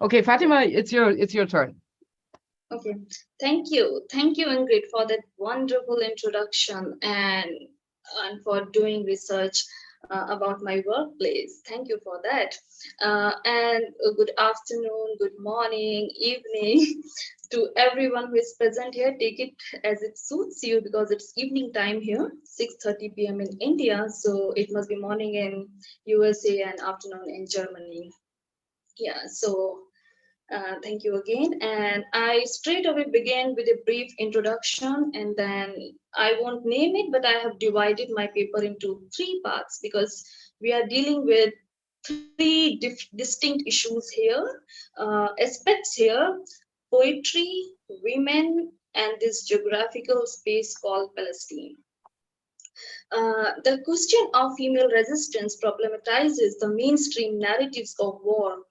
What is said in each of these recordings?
Okay, Fatima, it's your turn. Okay, thank you, Ingrid, for that wonderful introduction and for doing research about my workplace. Thank you for that. And good afternoon, good morning, evening to everyone who is present here. Take it as it suits you because it's evening time here, 6:30 p.m. in India, so it must be morning in USA and afternoon in Germany. Yeah, so thank you again. And I straight away begin with a brief introduction, and then I won't name it, but I have divided my paper into three parts because we are dealing with three distinct issues here, aspects here: poetry, women, and this geographical space called Palestine. The question of female resistance problematizes the mainstream narratives of war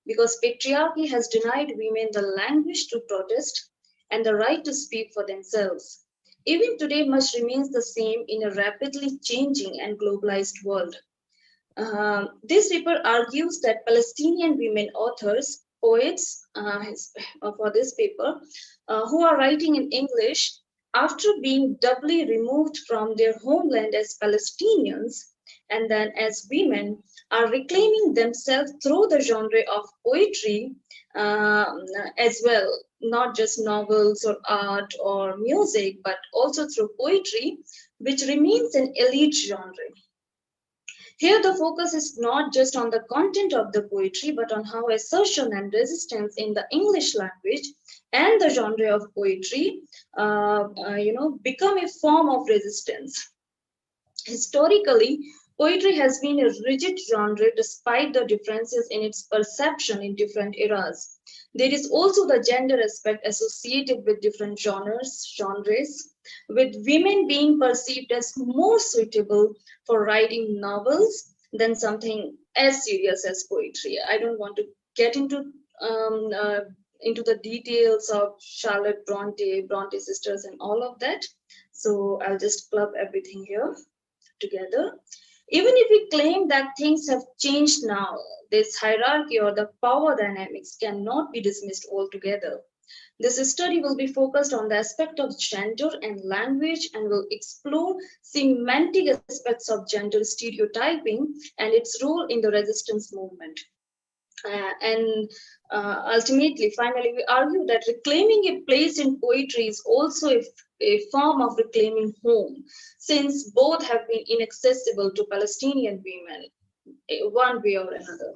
because patriarchy has denied women the language to protest and the right to speak for themselves. Even today, much remains the same in a rapidly changing and globalized world. This paper argues that Palestinian women authors, poets, for this paper, who are writing in English after being doubly removed from their homeland as Palestinians and then as women, are reclaiming themselves through the genre of poetry as well, not just novels or art or music, but also through poetry, which remains an elite genre. Here, the focus is not just on the content of the poetry, but on how assertion and resistance in the English language and the genre of poetry, become a form of resistance. Historically, poetry has been a rigid genre despite the differences in its perception in different eras. There is also the gender aspect associated with different genres, with women being perceived as more suitable for writing novels than something as serious as poetry. I don't want to get um, uh, into the details of Charlotte Bronte sisters, and all of that. So I'll just club everything here together. Even if we claim that things have changed now, this hierarchy or the power dynamics cannot be dismissed altogether. This study will be focused on the aspect of gender and language and will explore semantic aspects of gender stereotyping and its role in the resistance movement. And ultimately, finally, we argue that reclaiming a place in poetry is also a form of reclaiming home, since both have been inaccessible to Palestinian women, one way or another.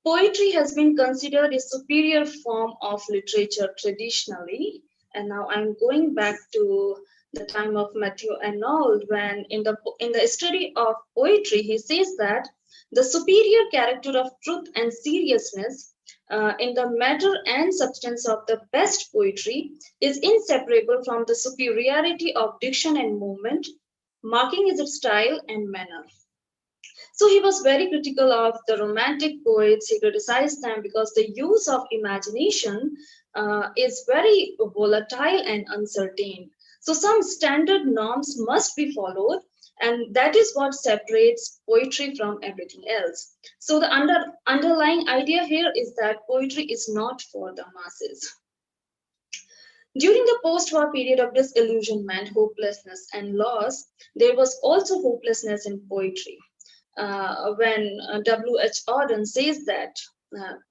Poetry has been considered a superior form of literature traditionally, and now I'm going back to the time of Matthew Arnold, when in the study of poetry, he says that the superior character of truth and seriousness in the matter and substance of the best poetry is inseparable from the superiority of diction and movement, marking its style and manner. So he was very critical of the romantic poets. He criticized them because the use of imagination is very volatile and uncertain. So some standard norms must be followed, and that is what separates poetry from everything else. So the underlying idea here is that poetry is not for the masses. During the post-war period of disillusionment, hopelessness, and loss, there was also hopelessness in poetry when W.H. Auden says that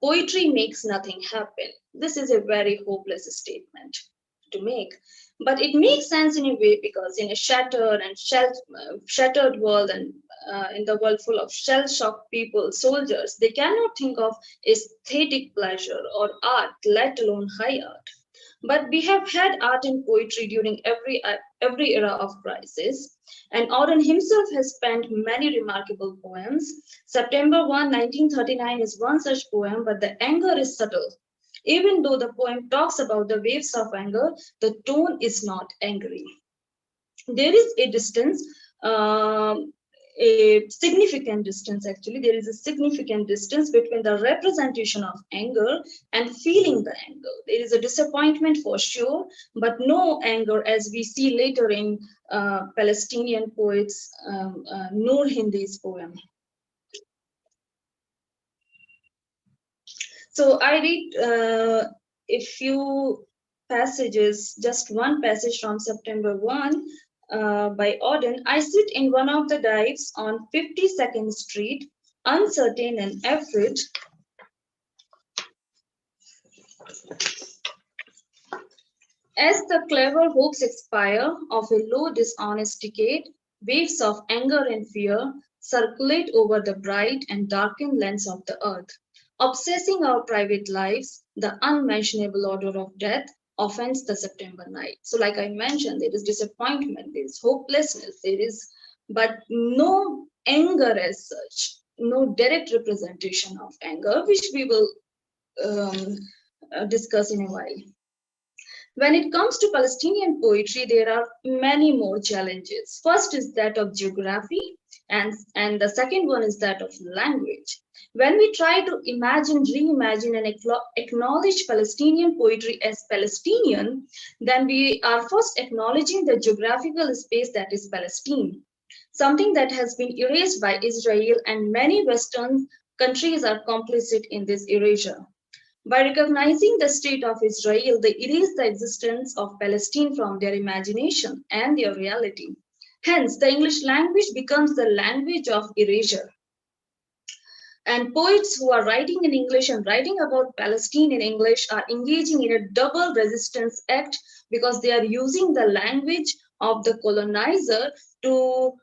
poetry makes nothing happen. This is a very hopeless statement to make. But it makes sense in a way because in a shattered world and in the world full of shell-shocked people, soldiers, they cannot think of aesthetic pleasure or art, let alone high art. But we have had art and poetry during every era of crisis, and Auden himself has penned many remarkable poems. September 1, 1939 is one such poem, but the anger is subtle. Even though the poem talks about the waves of anger, the tone is not angry. There is a distance, a significant distance actually. There is a significant distance between the representation of anger and feeling the anger. There is a disappointment for sure, but no anger, as we see later in Palestinian poets Noor Hindi's poem. So I read a few passages, just one passage from September 1 by Auden. I sit in one of the dives on 52nd Street, uncertain and afraid. As the clever hopes expire of a low dishonest decade, waves of anger and fear circulate over the bright and darkened lands of the earth. Obsessing our private lives, the unmentionable odor of death offends the September night. So, like I mentioned, there is disappointment, there is hopelessness, there is, but no anger as such, no direct representation of anger, which we will um, discuss in a while. When it comes to Palestinian poetry, there are many more challenges. First is that of geography, and the second one is that of language. When we try to imagine, reimagine, and acknowledge Palestinian poetry as Palestinian, then we are first acknowledging the geographical space that is Palestine, something that has been erased by Israel, and many Western countries are complicit in this erasure. By recognizing the state of Israel, they erase the existence of Palestine from their imagination and their reality. Hence, the English language becomes the language of erasure. And poets who are writing in English and writing about Palestine in English are engaging in a double resistance act because they are using the language of the colonizer to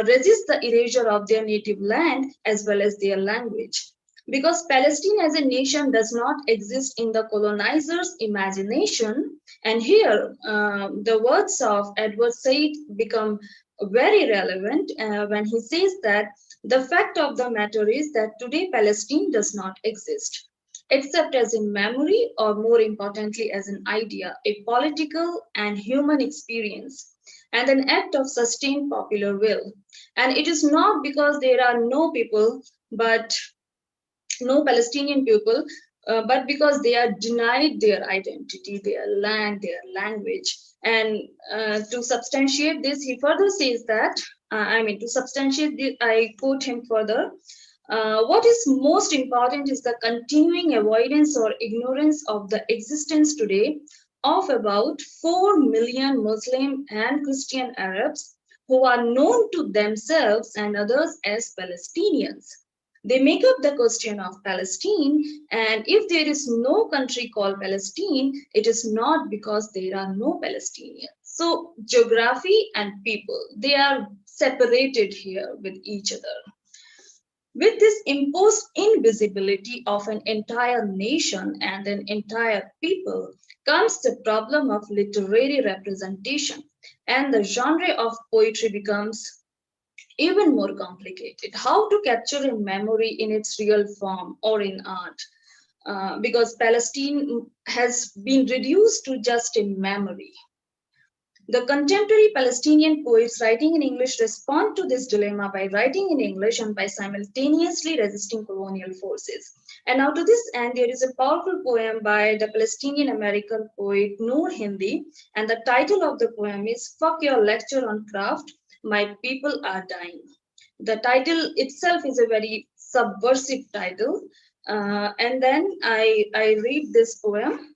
resist the erasure of their native land as well as their language. Because Palestine as a nation does not exist in the colonizer's imagination, and here the words of Edward Said become very relevant when he says that the fact of the matter is that today Palestine does not exist, except as a memory, or more importantly, as an idea, a political and human experience, and an act of sustained popular will. And it is not because there are no people, but no Palestinian people, but because they are denied their identity, their land, their language. And to substantiate this, he further says that, to substantiate this, I quote him further. What is most important is the continuing avoidance or ignorance of the existence today of about 4 million Muslim and Christian Arabs who are known to themselves and others as Palestinians. They make up the question of Palestine, and if there is no country called Palestine, it is not because there are no Palestinians. So geography and people, they are separated here with each other. With this imposed invisibility of an entire nation and an entire people comes the problem of literary representation, and the genre of poetry becomes even more complicated. How to capture a memory in its real form or in art? Because Palestine has been reduced to just a memory. The contemporary Palestinian poets writing in English respond to this dilemma by writing in English and by simultaneously resisting colonial forces. And now to this end, there is a powerful poem by the Palestinian American poet Noor Hindi, and the title of the poem is "Fuck Your Lecture on Craft, My People Are Dying." The title itself is a very subversive title. And then I read this poem.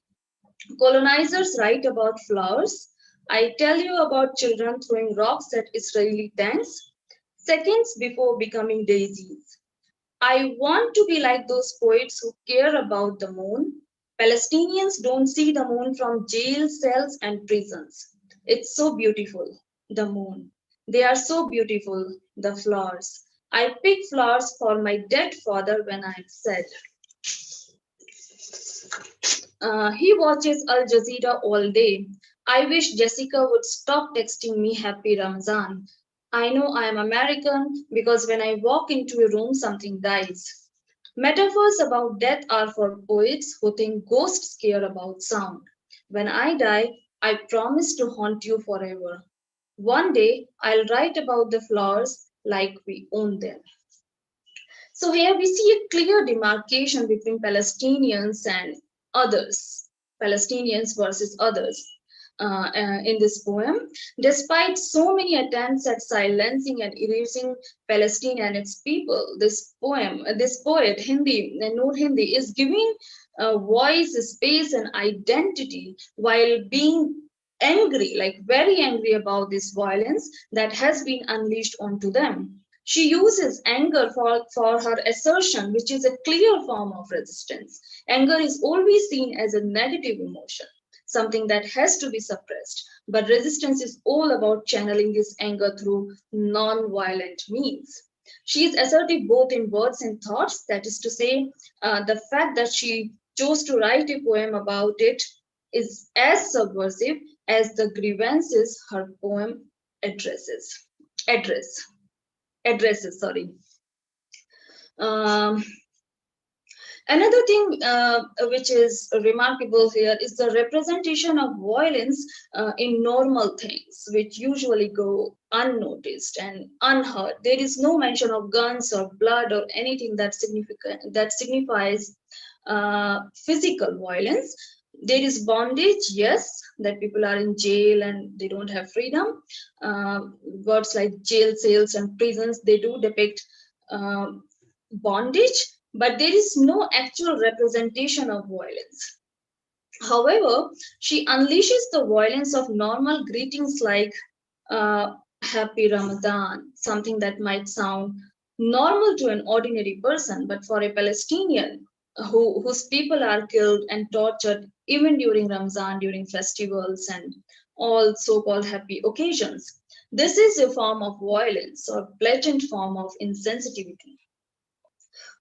Colonizers write about flowers. I tell you about children throwing rocks at Israeli tanks seconds before becoming daisies. I want to be like those poets who care about the moon. Palestinians don't see the moon from jail cells and prisons. It's so beautiful, the moon. They are so beautiful, the flowers. I pick flowers for my dead father when I'm sad. He watches Al Jazeera all day. I wish Jessica would stop texting me Happy Ramzan. I know I am American because when I walk into a room, something dies. Metaphors about death are for poets who think ghosts care about sound. When I die, I promise to haunt you forever. One day, I'll write about the flowers like we own them. So here we see a clear demarcation between Palestinians and others, Palestinians versus others. in this poem. Despite so many attempts at silencing and erasing Palestine and its people, this poet, Noor Hindi, is giving voice, space, and identity while being angry, like very angry about this violence that has been unleashed onto them. She uses anger for her assertion, which is a clear form of resistance. Anger is always seen as a negative emotion, something that has to be suppressed. But resistance is all about channeling this anger through non-violent means. She is assertive both in words and thoughts. That is to say, the fact that she chose to write a poem about it is as subversive as the grievances her poem addresses. Address addresses. Sorry. Um, Another thing which is remarkable here is the representation of violence in normal things, which usually go unnoticed and unheard. There is no mention of guns or blood or anything that signifies physical violence. There is bondage, yes, that people are in jail and they don't have freedom. Words like jail cells and prisons, they do depict bondage, but there is no actual representation of violence. However, she unleashes the violence of normal greetings like Happy Ramadan, something that might sound normal to an ordinary person, but for a Palestinian whose people are killed and tortured even during Ramzan, during festivals, and all so called happy occasions. This is a form of violence or blatant form of insensitivity.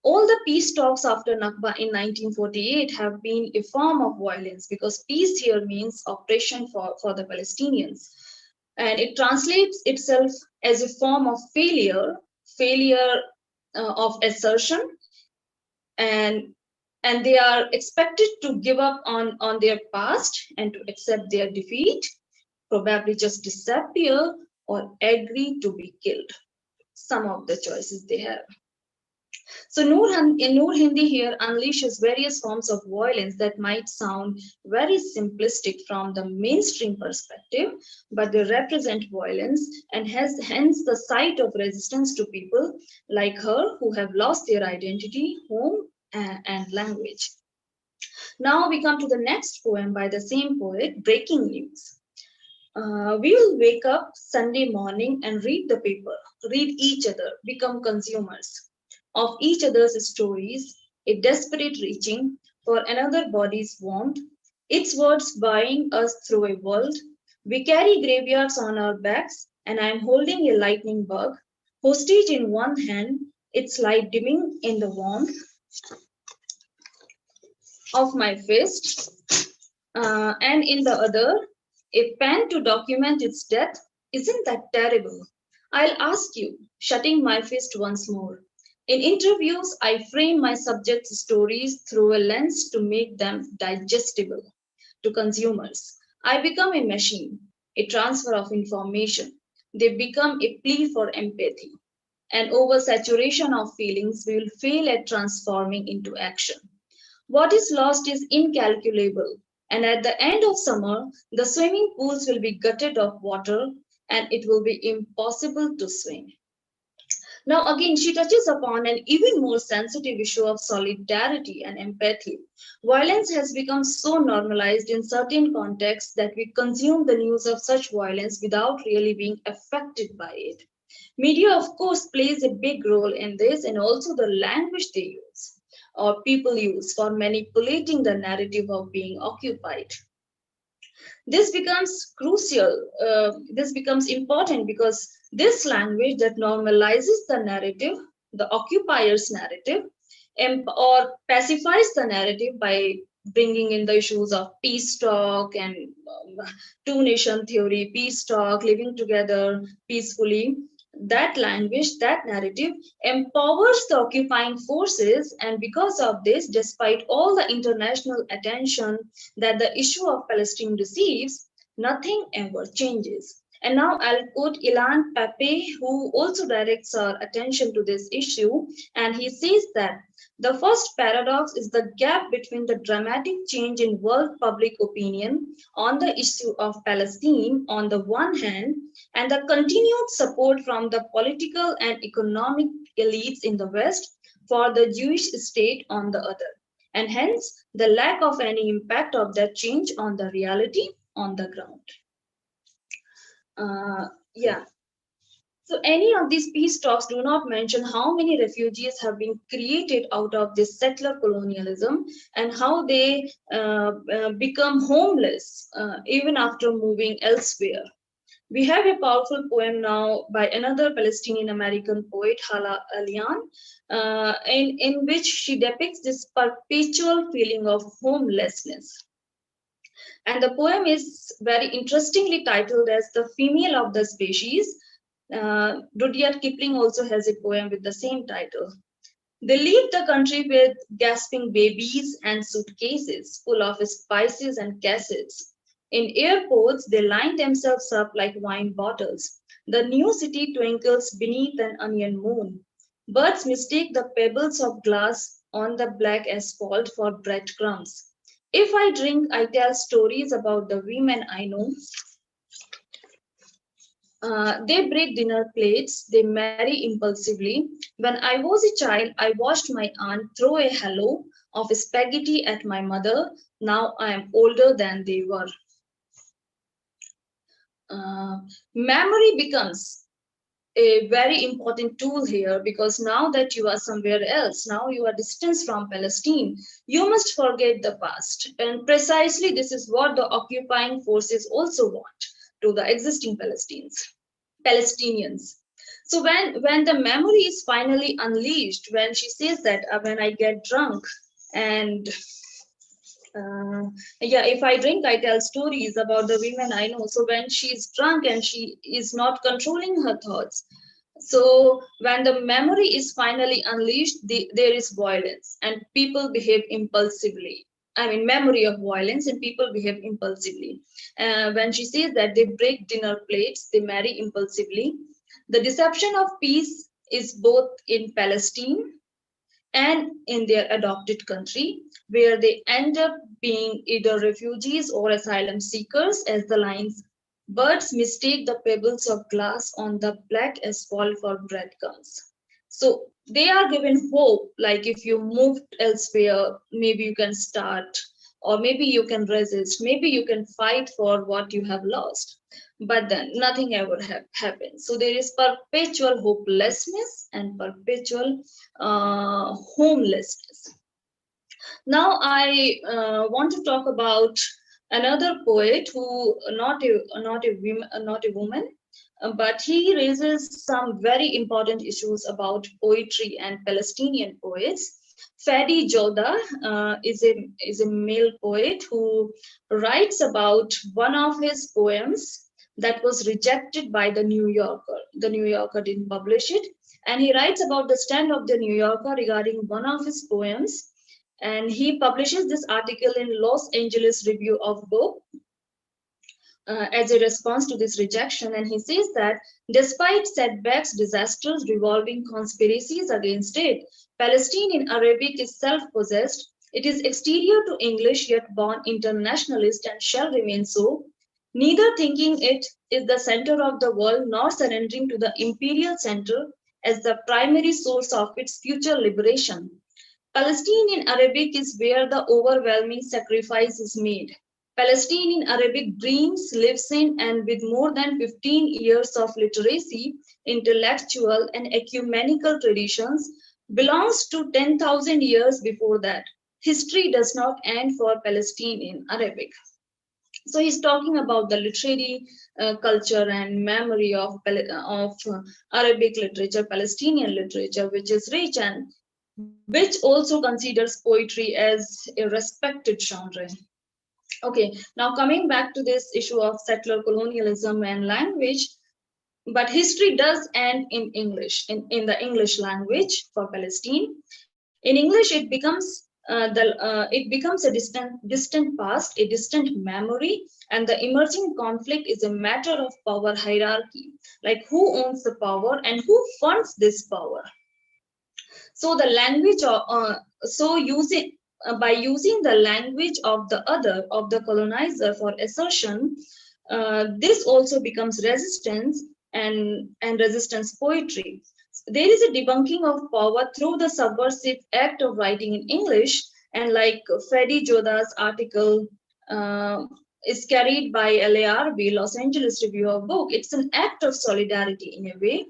All the peace talks after Nakba in 1948 have been a form of violence because peace here means oppression for the Palestinians. And it translates itself as a form of failure of assertion, and they are expected to give up on their past and to accept their defeat, probably just disappear or agree to be killed. Some of the choices they have. So Noor Hindi here unleashes various forms of violence that might sound very simplistic from the mainstream perspective, but they represent violence and has hence the site of resistance to people like her who have lost their identity, home, and language. Now we come to the next poem by the same poet, Breaking News. We will wake up Sunday morning and read the paper, read each other, become consumers of each other's stories, a desperate reaching for another body's warmth, its words buying us through a world. We carry graveyards on our backs, and I am holding a lightning bug, hostage in one hand, its light dimming in the warmth of my fist, and in the other, a pen to document its death. Isn't that terrible? I'll ask you, shutting my fist once more. In interviews, I frame my subjects' stories through a lens to make them digestible to consumers. I become a machine, a transfer of information. They become a plea for empathy. An oversaturation of feelings will fail at transforming into action. What is lost is incalculable, and at the end of summer, the swimming pools will be gutted of water and it will be impossible to swim. Now, again, she touches upon an even more sensitive issue of solidarity and empathy. Violence has become so normalized in certain contexts that we consume the news of such violence without really being affected by it. Media, of course, plays a big role in this, and also the language they use or people use for manipulating the narrative of being occupied. This becomes crucial, this becomes important because this language that normalizes the narrative, the occupier's narrative, or pacifies the narrative by bringing in the issues of peace talk and two-nation theory, peace talk, living together peacefully. That language, that narrative empowers the occupying forces, and because of this, despite all the international attention that the issue of Palestine receives, nothing ever changes. And now I'll quote Ilan Pape, who also directs our attention to this issue, and he says that The first paradox is the gap between the dramatic change in world public opinion on the issue of Palestine on the one hand, and the continued support from the political and economic elites in the West for the Jewish state on the other, and hence the lack of any impact of that change on the reality on the ground. Yeah. So any of these peace talks do not mention how many refugees have been created out of this settler colonialism and how they become homeless even after moving elsewhere. We have a powerful poem now by another Palestinian American poet, Hala Alian, in which she depicts this perpetual feeling of homelessness. And the poem is very interestingly titled as The Female of the Species. Rudyard Kipling also has a poem with the same title. They leave the country with gasping babies and suitcases full of spices and cassettes. In airports, they line themselves up like wine bottles. The new city twinkles beneath an onion moon. Birds mistake the pebbles of glass on the black asphalt for breadcrumbs. If I drink, I tell stories about the women I know. They break dinner plates, they marry impulsively. When I was a child, I watched my aunt throw a hello of spaghetti at my mother. Now I am older than they were. Memory becomes a very important tool here because now that you are somewhere else, now you are distanced from Palestine, you must forget the past. And precisely this is what the occupying forces also want to the existing Palestinians. So when the memory is finally unleashed, when she says that when I get drunk and if I drink, I tell stories about the women I know. So when she's drunk and she is not controlling her thoughts, so when the memory is finally unleashed, there is violence and people behave impulsively. I mean, memory of violence and people behave impulsively. When she says that they break dinner plates, they marry impulsively. The deception of peace is both in Palestine and in their adopted country, where they end up being either refugees or asylum seekers, as the lines birds mistake the pebbles of glass on the black asphalt for breadcrumbs. So they are given hope, like if you move elsewhere, maybe you can start, or maybe you can resist, maybe you can fight for what you have lost. But then nothing ever happens. So there is perpetual hopelessness and perpetual homelessness. Now I want to talk about another poet who not a woman, but he raises some very important issues about poetry and Palestinian poets. Fadi Joda is a male poet who writes about one of his poems that was rejected by the New Yorker. The New Yorker didn't publish it, and he writes about the stand of the New Yorker regarding one of his poems, and he publishes this article in Los Angeles Review of Book as a response to this rejection. And he says that despite setbacks, disasters, revolving conspiracies against it, Palestine in Arabic is self-possessed. It is exterior to English, yet born internationalist and shall remain so, neither thinking it is the center of the world nor surrendering to the imperial center as the primary source of its future liberation. Palestine in Arabic is where the overwhelming sacrifice is made. Palestine in Arabic dreams, lives in, and with more than 15 years of literacy, intellectual, and ecumenical traditions, belongs to 10,000 years before that. History does not end for Palestine in Arabic. So he's talking about the literary culture and memory of Arabic literature, Palestinian literature, which is rich and which also considers poetry as a respected genre. Okay, now coming back to this issue of settler colonialism and language, but history does end in English, in the English language for Palestine. In English, it becomes a distant past, a distant memory, and the emerging conflict is a matter of power hierarchy, like who owns the power and who funds this power. So the language by using the language of the other, of the colonizer for assertion, this also becomes resistance and resistance poetry. There is a debunking of power through the subversive act of writing in English, and like Freddie Joda's article is carried by LARB, Los Angeles Review of Book. It's an act of solidarity in a way,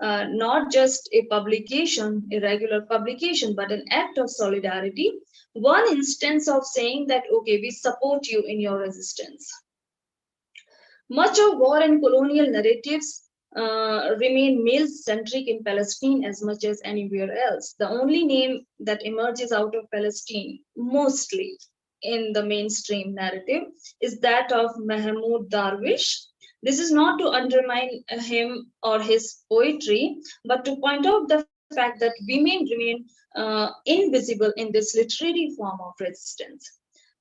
not just a publication, a regular publication, but an act of solidarity. One instance of saying that, okay, we support you in your resistance. Much of war and colonial narratives remain male-centric in Palestine as much as anywhere else. The only name that emerges out of Palestine, mostly in the mainstream narrative, is that of Mahmoud Darwish. This is not to undermine him or his poetry, but to point out the fact that women remain invisible in this literary form of resistance.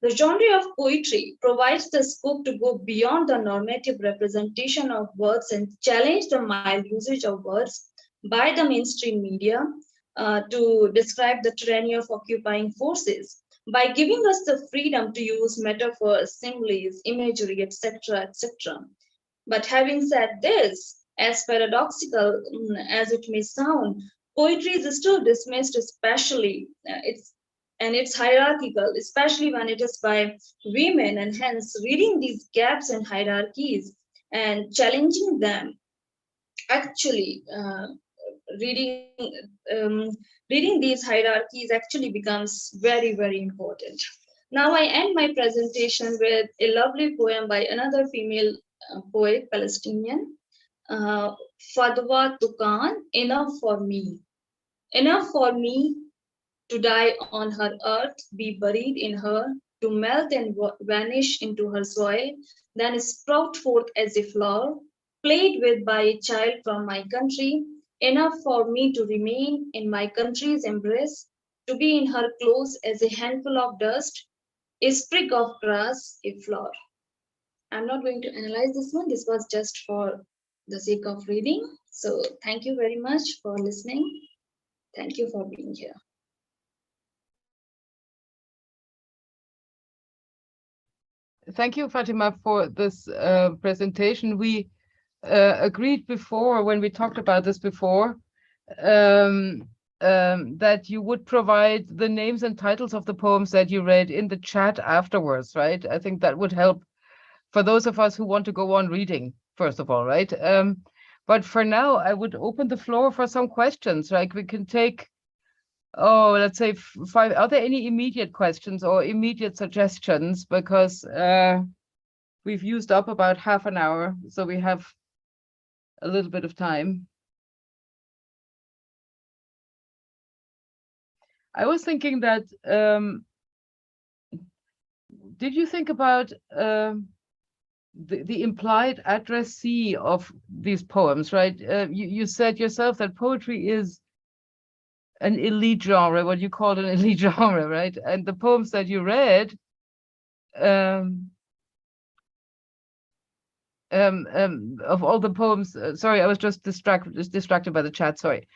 The genre of poetry provides the scope to go beyond the normative representation of words and challenge the mild usage of words by the mainstream media to describe the tyranny of occupying forces, by giving us the freedom to use metaphors, similes, imagery, etc., etc. But having said this, as paradoxical as it may sound, poetry is still dismissed, especially it's hierarchical, especially when it is by women, and hence reading these gaps and hierarchies and challenging them, actually reading these hierarchies actually becomes very, very important. Now I end my presentation with a lovely poem by another female poet, Palestinian, Fadwa Tukan, Enough for Me. Enough for me to die on her earth, be buried in her, to melt and vanish into her soil, then sprout forth as a flower, played with by a child from my country, enough for me to remain in my country's embrace, to be in her clothes as a handful of dust, a sprig of grass, a flower. I'm not going to analyze this one. This was just for the sake of reading. So thank you very much for listening. Thank you for being here. Thank you, Fatima, for this presentation. We agreed before, when we talked about this before, that you would provide the names and titles of the poems that you read in the chat afterwards, right? I think that would help for those of us who want to go on reading, first of all, right? But for now, I would open the floor for some questions. Like, we can take, let's say 5. Are there any immediate questions or immediate suggestions? Because we've used up about half an hour, so we have a little bit of time. I was thinking that, did you think about the implied addressee of these poems, right? You said yourself that poetry is an elite genre, what you called an elite genre, right? And the poems that you read, of all the poems, sorry, I was just distracted by the chat, sorry.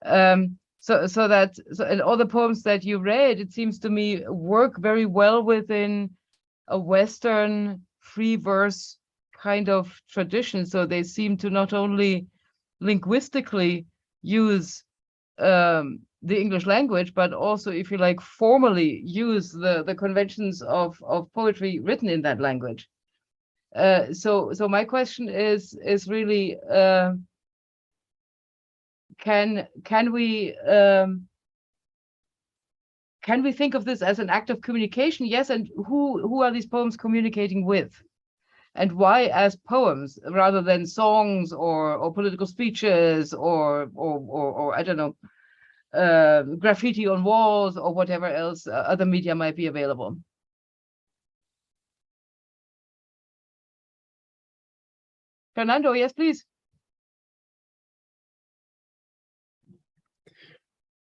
And all the poems that you read, it seems to me, work very well within a Western free verse kind of tradition. So they seem to not only linguistically use the English language, but also, if you like, formally use the conventions of poetry written in that language. So my question is really, can we think of this as an act of communication? Yes, and who are these poems communicating with, and why as poems rather than songs or political speeches or I don't know, graffiti on walls or whatever else other media might be available? Fernando, yes, please.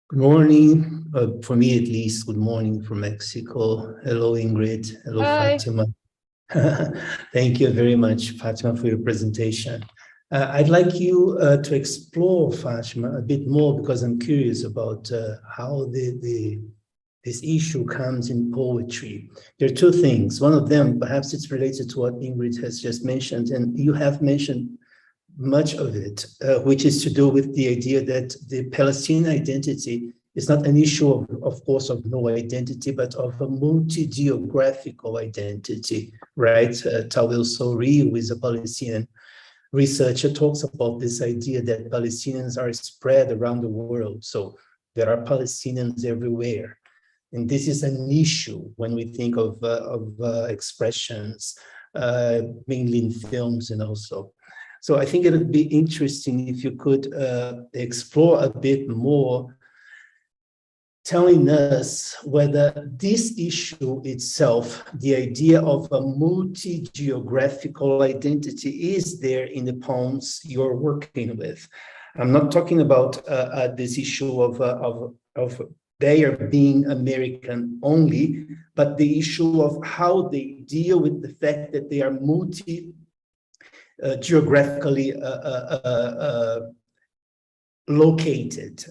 Good morning, for me at least. Good morning from Mexico. Hello, Ingrid. Hello, Hi. Fatima. Thank you very much, Fatima, for your presentation. I'd like you to explore, Fatima, a bit more, because I'm curious about how the this issue comes in poetry. There are two things. One of them, perhaps it's related to what Ingrid has just mentioned, and you have mentioned much of it, which is to do with the idea that the Palestinian identity is not an issue of course, of no identity, but of a multi-geographical identity, right? Tawil Souri, who is a Palestinian researcher, talks about this idea that Palestinians are spread around the world. So there are Palestinians everywhere. And this is an issue when we think of expressions, mainly in films and also. So I think it would be interesting if you could explore a bit more, telling us whether this issue itself, the idea of a multi-geographical identity, is there in the poems you're working with. I'm not talking about this issue of they are being American only, but the issue of how they deal with the fact that they are geographically located,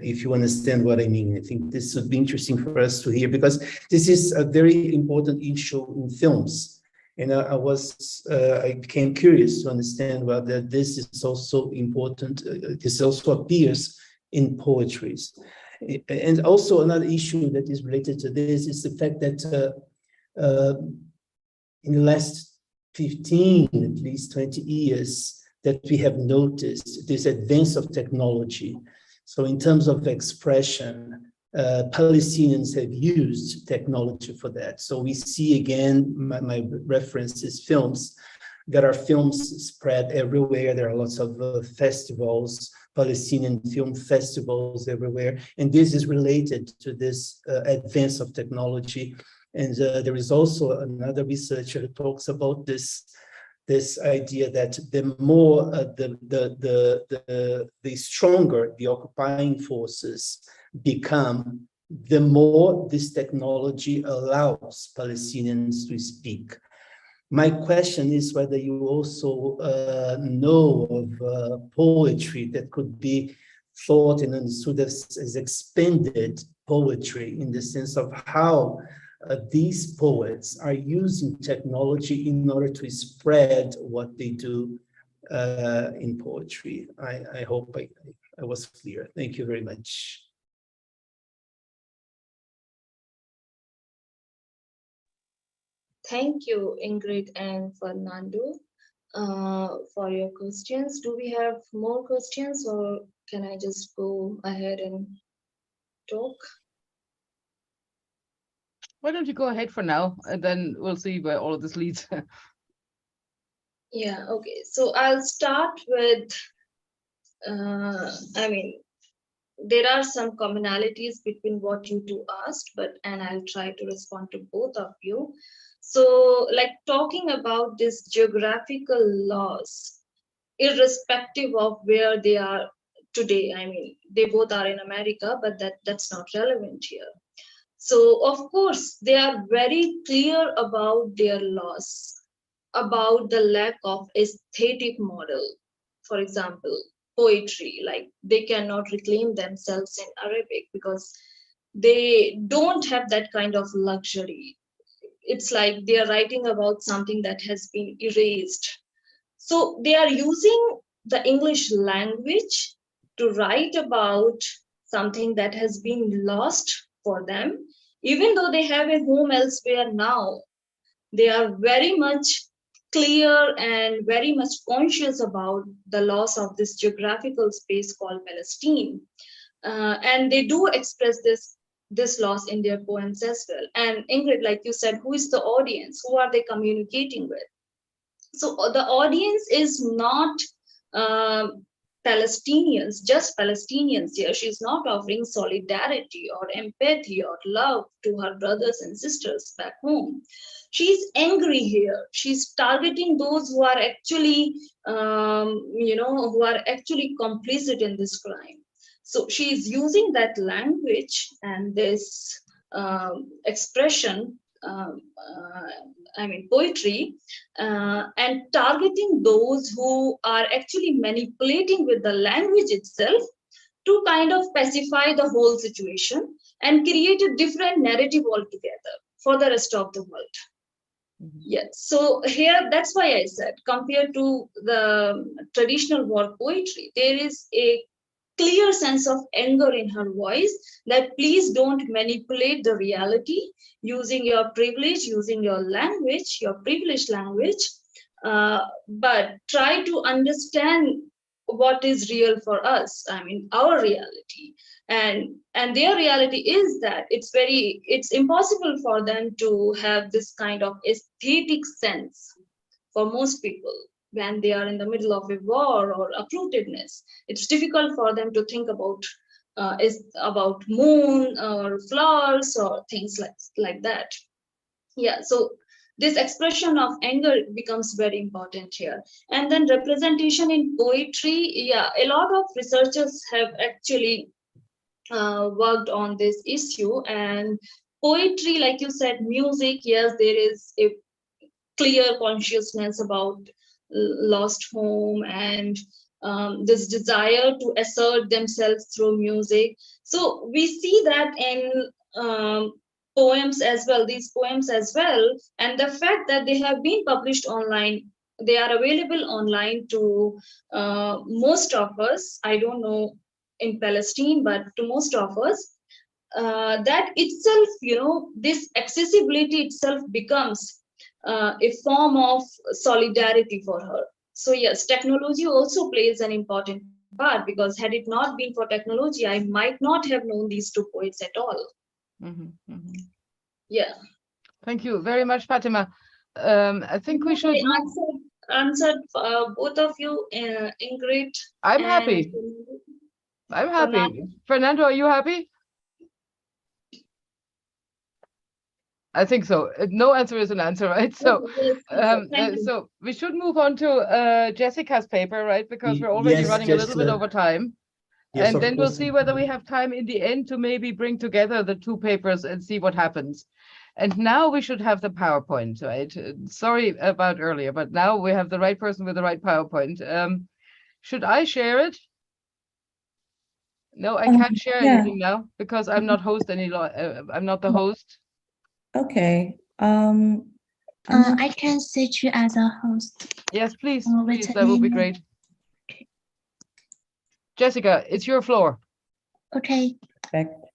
if you understand what I mean. I think this would be interesting for us to hear, because this is a very important issue in films. And I became curious to understand whether this is also important, this also appears in poetries. And also another issue that is related to this is the fact that in the last 15, at least 20 years, that we have noticed this advance of technology. So in terms of expression, Palestinians have used technology for that. So we see again, my reference is films. There are films spread everywhere. There are lots of festivals, Palestinian film festivals everywhere. And this is related to this advance of technology. And there is also another researcher who talks about this idea that the more, the stronger the occupying forces become, the more this technology allows Palestinians to speak. My question is whether you also know of poetry that could be thought and understood as expanded poetry, in the sense of how these poets are using technology in order to spread what they do in poetry. I hope I was clear. Thank you very much. Thank you, Ingrid and Fernando, for your questions. Do we have more questions, or can I just go ahead and talk? Why don't you go ahead for now, and then we'll see where all of this leads. Yeah, okay. So I'll start with, there are some commonalities between what you two asked, and I'll try to respond to both of you. So, like, talking about this geographical laws, irrespective of where they are today, they both are in America, but that's not relevant here. So, of course, they are very clear about their laws, about the lack of aesthetic model. For example, poetry, like they cannot reclaim themselves in Arabic because they don't have that kind of luxury. It's like they are writing about something that has been erased. So they are using the English language to write about something that has been lost for them. Even though they have a home elsewhere now, they are very much clear and very much conscious about the loss of this geographical space called Palestine. And they do express this loss in their poems as well. And Ingrid, like you said, who is the audience? Who are they communicating with? So the audience is not Palestinians, just Palestinians here. She's not offering solidarity or empathy or love to her brothers and sisters back home. She's angry here. She's targeting those who are actually, who are actually complicit in this crime. So she's using that language and this expression, poetry, and targeting those who are actually manipulating with the language itself to kind of pacify the whole situation and create a different narrative altogether for the rest of the world. Yes, so here, that's why I said, compared to the traditional war poetry, there is a clear sense of anger in her voice that please don't manipulate the reality using your privilege, using your language, your privileged language, but try to understand what is real for us. I mean, our reality. And their reality is that it's impossible for them to have this kind of aesthetic sense for most people when they are in the middle of a war or uprootedness. It's difficult for them to think about moon or flowers or things like that. Yeah, so this expression of anger becomes very important here. And then representation in poetry, yeah, a lot of researchers have actually worked on this issue. And poetry, like you said, music, yes, there is a clear consciousness about lost home and this desire to assert themselves through music. So we see that in poems as well, these poems as well, and the fact that they have been published online, they are available online to most of us. I don't know in Palestine, but to most of us, that itself, this accessibility itself becomes a form of solidarity for her. So yes, technology also plays an important part, because had it not been for technology, I might not have known these two poets at all. Yeah. Thank you very much, Fathima. I think we should answered both of you, Ingrid. I'm happy. I'm happy. Fernando, are you happy? I think so. No answer is an answer, right? So, so we should move on to Jessica's paper, right? Because we're already running a little bit over time. Yes, and then we'll see whether we have time in the end to maybe bring together the two papers and see what happens. And now we should have the PowerPoint, right? Sorry about earlier, but now we have the right person with the right PowerPoint. Should I share it? No, I can't share anything now because I'm not host any. I'm not the host. Okay. I can set you as a host. Yes, please. Please, that would be great. Okay. Jessica, it's your floor. Okay. Perfect.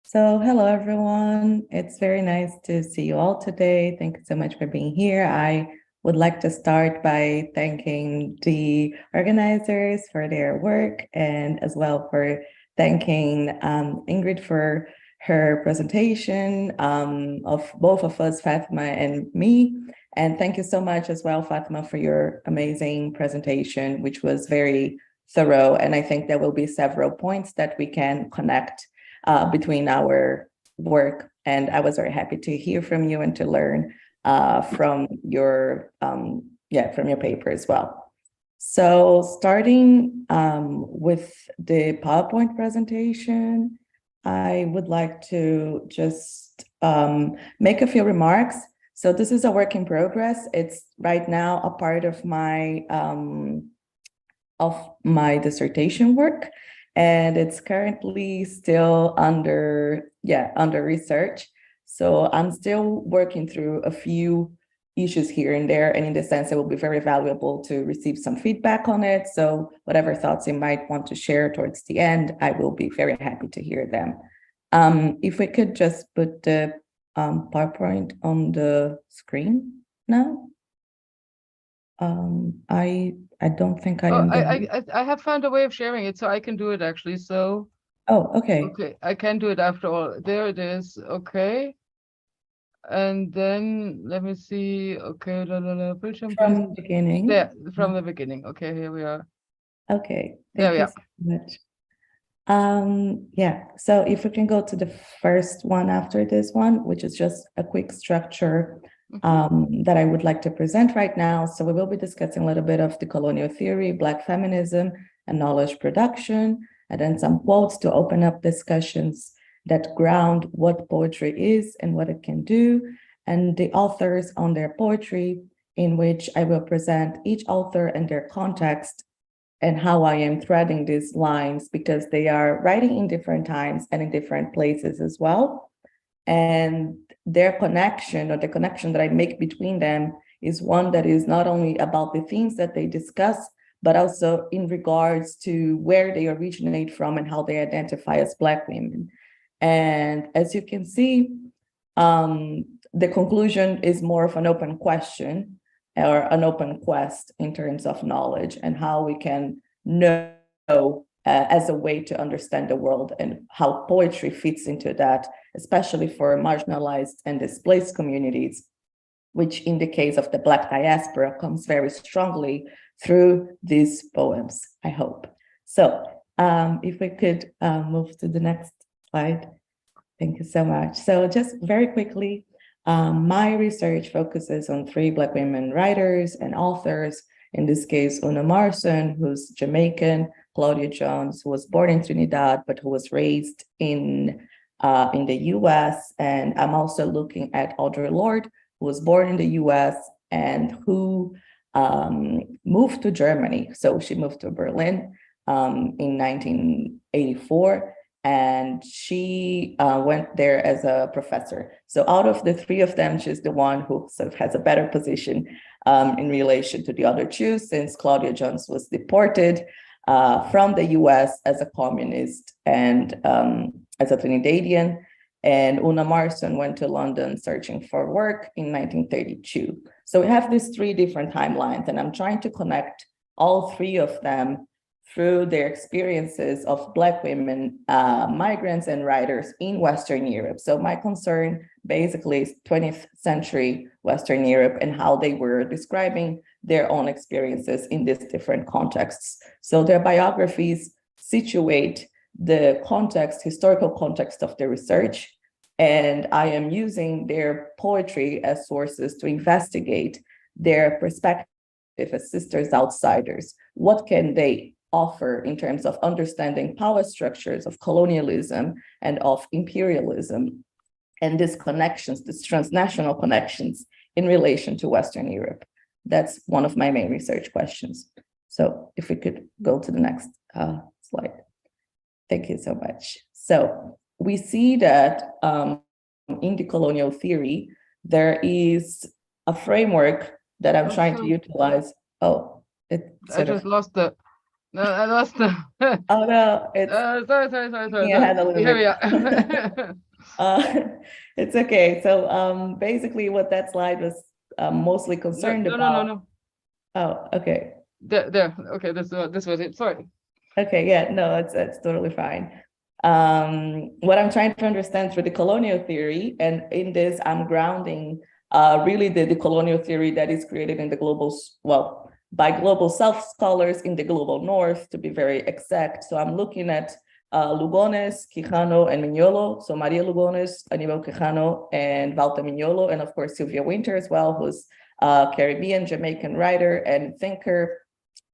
So hello, everyone. It's very nice to see you all today. Thank you so much for being here. I would like to start by thanking the organizers for their work, and as well for thanking Ingrid for her presentation of both of us, Fathima and me. And thank you so much as well, Fathima, for your amazing presentation, which was very thorough. And I think there will be several points that we can connect between our work. And I was very happy to hear from you and to learn from your paper as well. So starting with the PowerPoint presentation, I would like to just make a few remarks. So this is a work in progress. It's right now a part of my dissertation work, and it's currently still under research. So I'm still working through a few issues here and there, and in the sense it will be very valuable to receive some feedback on it. So whatever thoughts you might want to share towards the end, I will be very happy to hear them. If we could just put the PowerPoint on the screen now. I don't think I am. I have found a way of sharing it, so I can do it actually. So. Oh, okay. Okay, I can do it after all. There it is. Okay. And then let me see. Okay, from the beginning. There, from the beginning. Okay, here we are. Okay. There we are. So much. Yeah. So if we can go to the first one after this one, which is just a quick structure that I would like to present right now. So we will be discussing a little bit of the colonial theory, Black feminism, and knowledge production, and then some quotes to open up discussions that ground what poetry is and what it can do, and the authors on their poetry, in which I will present each author and their context and how I am threading these lines, because they are writing in different times and in different places as well. And their connection, or the connection that I make between them, is one that is not only about the themes that they discuss, but also in regards to where they originate from and how they identify as Black women. And as you can see, the conclusion is more of an open question or an open quest in terms of knowledge and how we can know as a way to understand the world, and how poetry fits into that, especially for marginalized and displaced communities, which in the case of the Black diaspora comes very strongly through these poems, I hope. So if we could move to the next slide. Thank you so much. So just very quickly, my research focuses on 3 Black women writers and authors. In this case, Una Morrison, who's Jamaican, Claudia Jones, who was born in Trinidad, but who was raised in the US. And I'm also looking at Audre Lorde, who was born in the US and who moved to Germany. So she moved to Berlin in 1984. And she went there as a professor. So out of the 3 of them, she's the one who sort of has a better position in relation to the other 2, since Claudia Jones was deported from the US as a communist and as a Trinidadian. And Una Morrison went to London searching for work in 1932. So we have these 3 different timelines, and I'm trying to connect all 3 of them through their experiences of Black women, migrants and writers in Western Europe. So my concern basically is 20th century Western Europe and how they were describing their own experiences in these different contexts. So their biographies situate the context, historical context of the research, and I am using their poetry as sources to investigate their perspective as sisters outsiders. What can they offer in terms of understanding power structures of colonialism and of imperialism, and these connections, these transnational connections in relation to Western Europe? That's one of my main research questions. So if we could go to the next slide. Thank you so much. So we see that in Decolonial Theory, there is a framework that I'm trying to utilize. Oh, I just lost the. No, I lost the. Oh no! It's sorry. Here we are. It's okay. So basically, what that slide was mostly concerned about. No. Oh, okay. There. Okay, this was it. Sorry. Okay. Yeah. No, it's totally fine. What I'm trying to understand through the colonial theory, and in this, I'm grounding really the colonial theory that is created in the global, well, by global South scholars in the global North, to be very exact. So I'm looking at Lugones, Quijano, and Mignolo. So Maria Lugones, Aníbal Quijano, and Walter Mignolo, and of course Sylvia Wynter as well, who's a Caribbean Jamaican writer and thinker.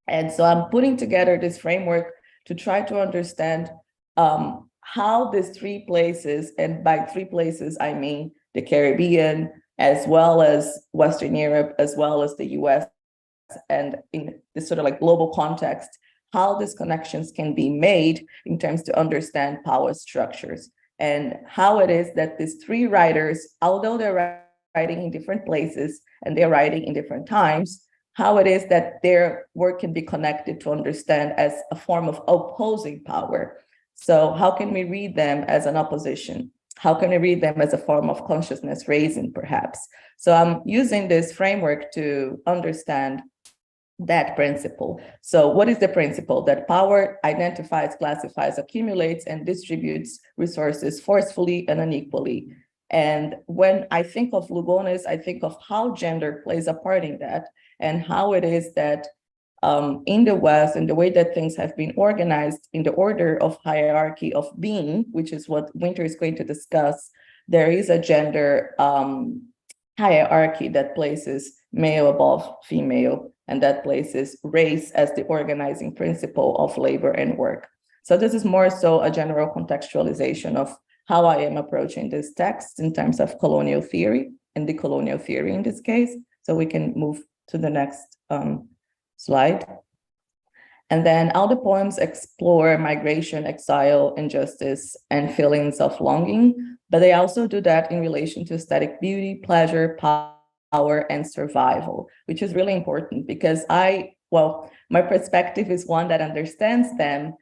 And so I'm putting together this framework to try to understand how these 3 places, and by 3 places, I mean the Caribbean, as well as Western Europe, as well as the US, and in this sort of like global context, how these connections can be made in terms to understand power structures, and how it is that these 3 writers, although they're writing in different places and they're writing in different times, how it is that their work can be connected to understand as a form of opposing power. So how can we read them as an opposition? How can we read them as a form of consciousness raising, perhaps? So I'm using this framework to understand that principle. So what is the principle? That power identifies, classifies, accumulates, and distributes resources forcefully and unequally. And when I think of Lugones, I think of how gender plays a part in that, and how it is that in the West, and the way that things have been organized in the order of hierarchy of being, which is what Wynter is going to discuss, there is a gender hierarchy that places male above female, and that places race as the organizing principle of labor and work. So this is more so a general contextualization of how I am approaching this text in terms of colonial theory and decolonial theory in this case. So we can move to the next slide. And then all the poems explore migration, exile, injustice, and feelings of longing, but they also do that in relation to aesthetic beauty, pleasure, power, and survival, which is really important because my perspective is one that understands them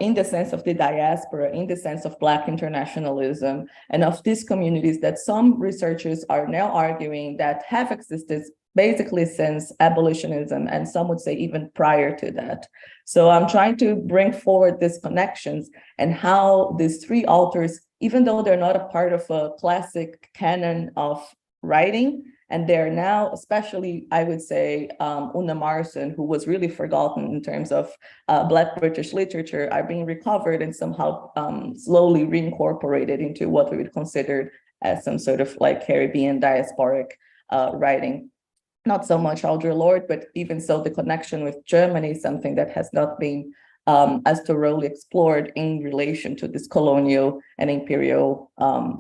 in the sense of the diaspora, in the sense of Black internationalism, and of these communities that some researchers are now arguing that have existed basically since abolitionism, and some would say even prior to that. So I'm trying to bring forward these connections and how these three authors, even though they're not a part of a classic canon of writing, and they're now, especially, I would say, Una Morrison, who was really forgotten in terms of Black British literature, are being recovered and somehow slowly reincorporated into what we would consider as some sort of like Caribbean diasporic writing. Not so much Audre Lorde, but even so, the connection with Germany is something that has not been as thoroughly explored in relation to this colonial and imperial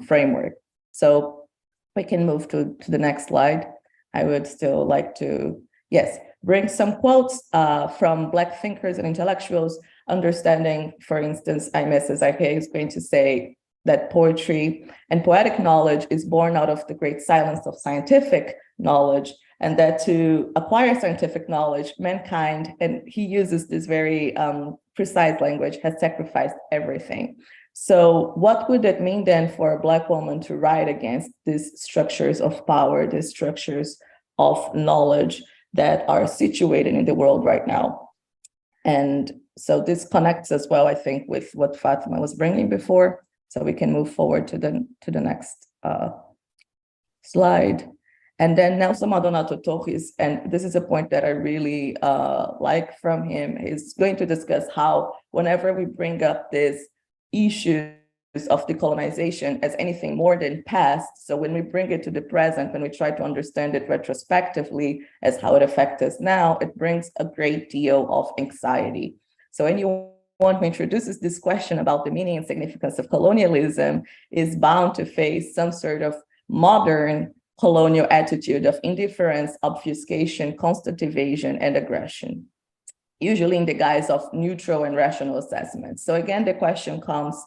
framework. So we can move to the next slide. I would still like to, bring some quotes from Black thinkers and intellectuals, understanding, for instance, Aimé Césaire is going to say that poetry and poetic knowledge is born out of the great silence of scientific knowledge, and that to acquire scientific knowledge, mankind, and he uses this very precise language, has sacrificed everything. So what would it mean then for a Black woman to write against these structures of power, these structures of knowledge that are situated in the world right now? And so this connects as well, I think, with what Fathima was bringing before. So we can move forward to the next slide. And then Nelson Maldonado Torres, and this is a point that I really like from him, is going to discuss how whenever we bring up these issues of decolonization as anything more than past, so when we bring it to the present, when we try to understand it retrospectively as how it affects us now, it brings a great deal of anxiety. So anyone who introduces this question about the meaning and significance of colonialism is bound to face some sort of modern colonial attitude of indifference, obfuscation, constant evasion, and aggression, usually in the guise of neutral and rational assessments. So again, the question comes,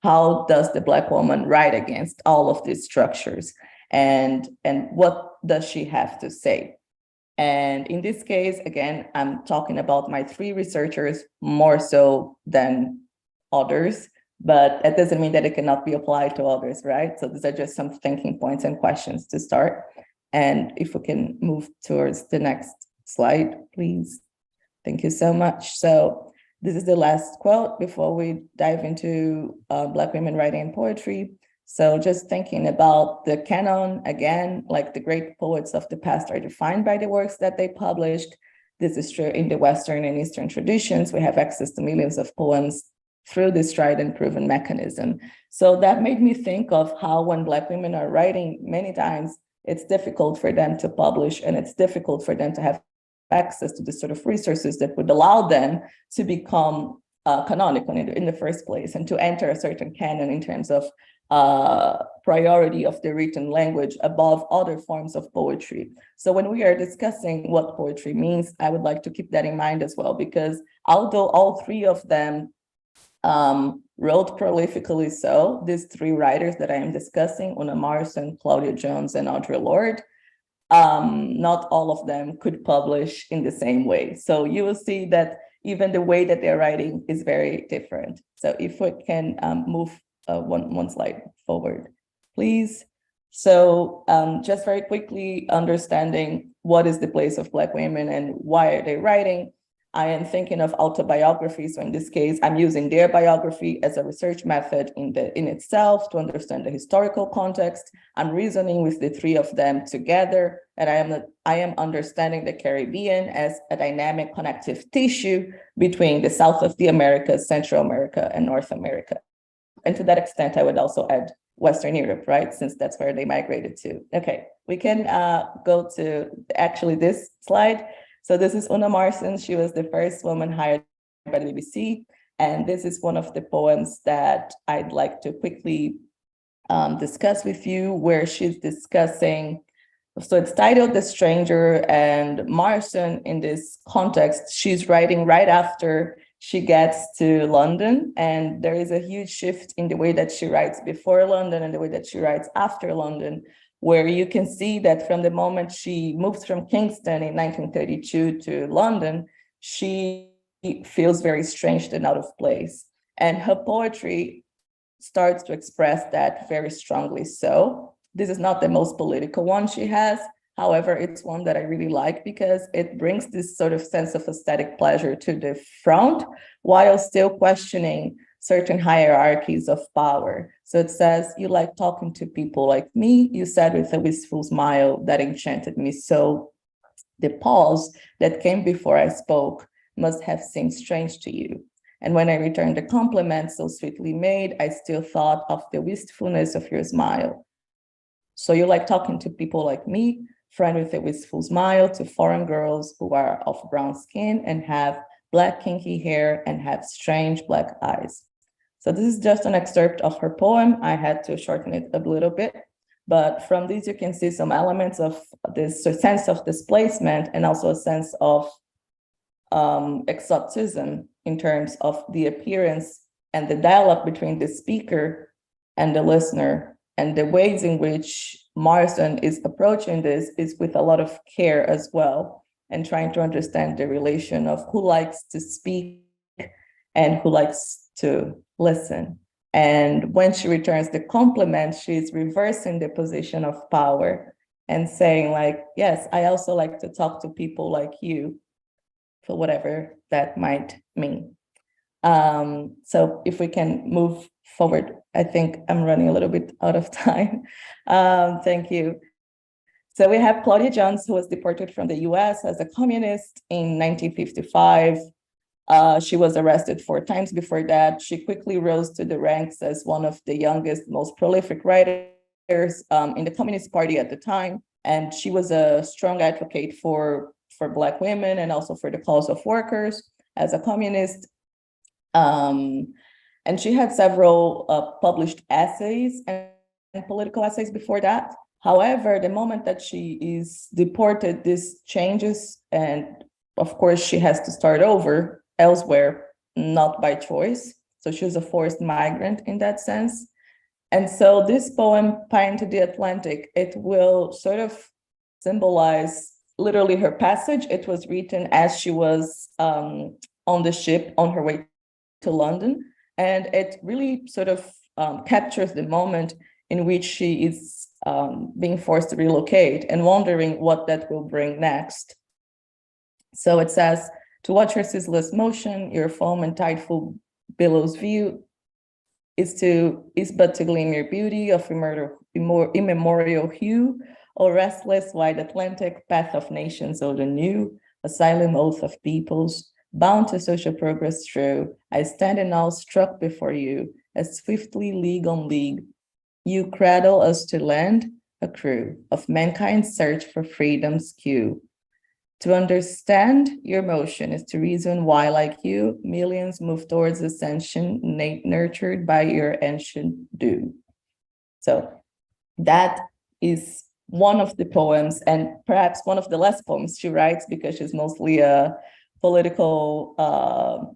how does the Black woman write against all of these structures? And what does she have to say? And in this case, again, I'm talking about my three researchers more so than others, but that doesn't mean that it cannot be applied to others, right? So these are just some thinking points and questions to start. And if we can move towards the next slide, please. Thank you so much. So this is the last quote before we dive into Black women writing and poetry. So just thinking about the canon, again, like the great poets of the past are defined by the works that they published. This is true in the Western and Eastern traditions. We have access to millions of poems through this tried and proven mechanism. So that made me think of how when Black women are writing, many times it's difficult for them to publish, and it's difficult for them to have access to the sort of resources that would allow them to become canonical in the first place and to enter a certain canon in terms of priority of the written language above other forms of poetry. So when we are discussing what poetry means, I would like to keep that in mind as well, because although all three of them wrote prolifically, so these three writers that I am discussing, Una Morrison, Claudia Jones, and Audre Lorde, not all of them could publish in the same way. So you will see that even the way that they're writing is very different. So if we can move one slide forward, please. So just very quickly understanding what is the place of Black women and why are they writing. I am thinking of autobiography. So in this case, I'm using their biography as a research method in itself to understand the historical context. I'm reasoning with the three of them together, and I am understanding the Caribbean as a dynamic connective tissue between the South of the Americas, Central America, and North America. And to that extent, I would also add Western Europe, right? Since that's where they migrated to. Okay, we can go to actually this slide. So this is Una Morrison. She was the first woman hired by the BBC. And this is one of the poems that I'd like to quickly discuss with you, where she's discussing So it's titled The Stranger, and Morrison, in this context, she's writing right after she gets to London, and there is a huge shift in the way that she writes before London and the way that she writes after London, where you can see that from the moment she moves from Kingston in 1932 to London, she feels very strange and out of place. And her poetry starts to express that very strongly. So this is not the most political one she has. However, it's one that I really like because it brings this sort of sense of aesthetic pleasure to the front while still questioning certain hierarchies of power. So it says, you like talking to people like me, you said with a wistful smile that enchanted me. So the pause that came before I spoke must have seemed strange to you. And when I returned the compliment so sweetly made, I still thought of the wistfulness of your smile. So you like talking to people like me, friend with a wistful smile, to foreign girls who are of brown skin and have black kinky hair and have strange black eyes. So this is just an excerpt of her poem. I had to shorten it a little bit, but from this you can see some elements of this sense of displacement and also a sense of exoticism in terms of the appearance and the dialogue between the speaker and the listener, and the ways in which Morrison is approaching this is with a lot of care as well, and trying to understand the relation of who likes to speak and who likes to listen. And when she returns the compliment, she's reversing the position of power and saying like, yes, I also like to talk to people like you, for whatever that might mean. So if we can move forward, I think I'm running a little bit out of time. Thank you. So we have Claudia Jones, who was deported from the US as a communist in 1955. She was arrested 4 times before that. She quickly rose to the ranks as one of the youngest, most prolific writers in the Communist Party at the time. And she was a strong advocate for Black women and also for the cause of workers as a communist. And she had several published essays and political essays before that. However, the moment that she is deported, this changes. And of course, she has to start over elsewhere, not by choice. So she was a forced migrant in that sense. And so this poem, Pie into the Atlantic, it will sort of symbolize literally her passage. It was written as she was on the ship on her way to London. And it really sort of captures the moment in which she is being forced to relocate and wondering what that will bring next. So it says, to watch her ceaseless motion, your foam and tideful billows view is but to gleam your beauty of immemorial hue, O restless wide Atlantic, path of nations old and new, asylum oath of peoples, bound to social progress true, I stand in awe struck before you, as swiftly league on league, you cradle us to land, a crew of mankind's search for freedom's cue. To understand your motion is to reason why, like you, millions move towards ascension, nurtured by your ancient dew. So that is one of the poems, and perhaps one of the last poems she writes, because she's mostly a political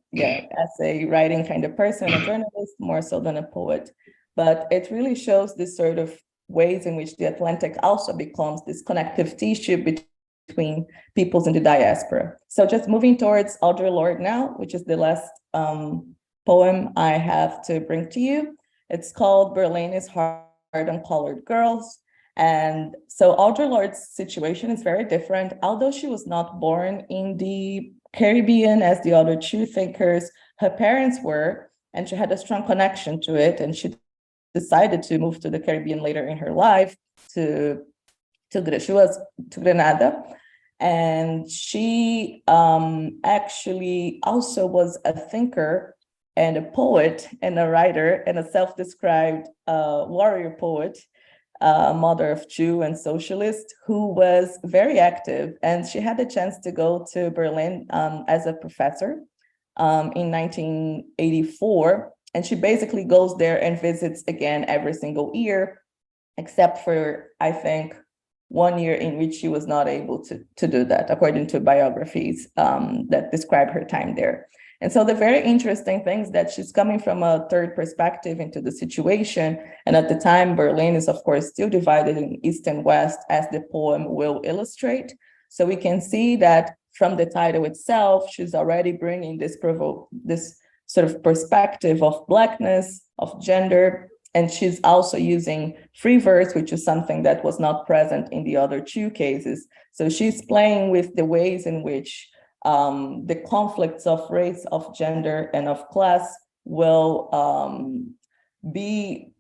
essay writing kind of person, a journalist, more so than a poet. But it really shows this sort of ways in which the Atlantic also becomes this connective tissue between peoples in the diaspora. So just moving towards Audre Lorde now, which is the last poem I have to bring to you. It's called Berlin is Hard on Colored Girls. And so Audre Lorde's situation is very different. Although she was not born in the Caribbean as the other two thinkers, her parents were, and she had a strong connection to it. And she decided to move to the Caribbean later in her life to Grenada. And she actually also was a thinker and a poet and a writer and a self-described warrior poet, mother of two and socialist, who was very active. And she had the chance to go to Berlin as a professor in 1984. And she basically goes there and visits again every single year, except for, I think, 1 year in which she was not able to do that, according to biographies that describe her time there. And so the very interesting thing is that she's coming from a third perspective into the situation. And at the time, Berlin is, of course, still divided in East and West, as the poem will illustrate. So we can see that from the title itself, she's already bringing this sort of perspective of Blackness, of gender, and she's also using free verse, which is something that was not present in the other two cases. So she's playing with the ways in which the conflicts of race, of gender, and of class will be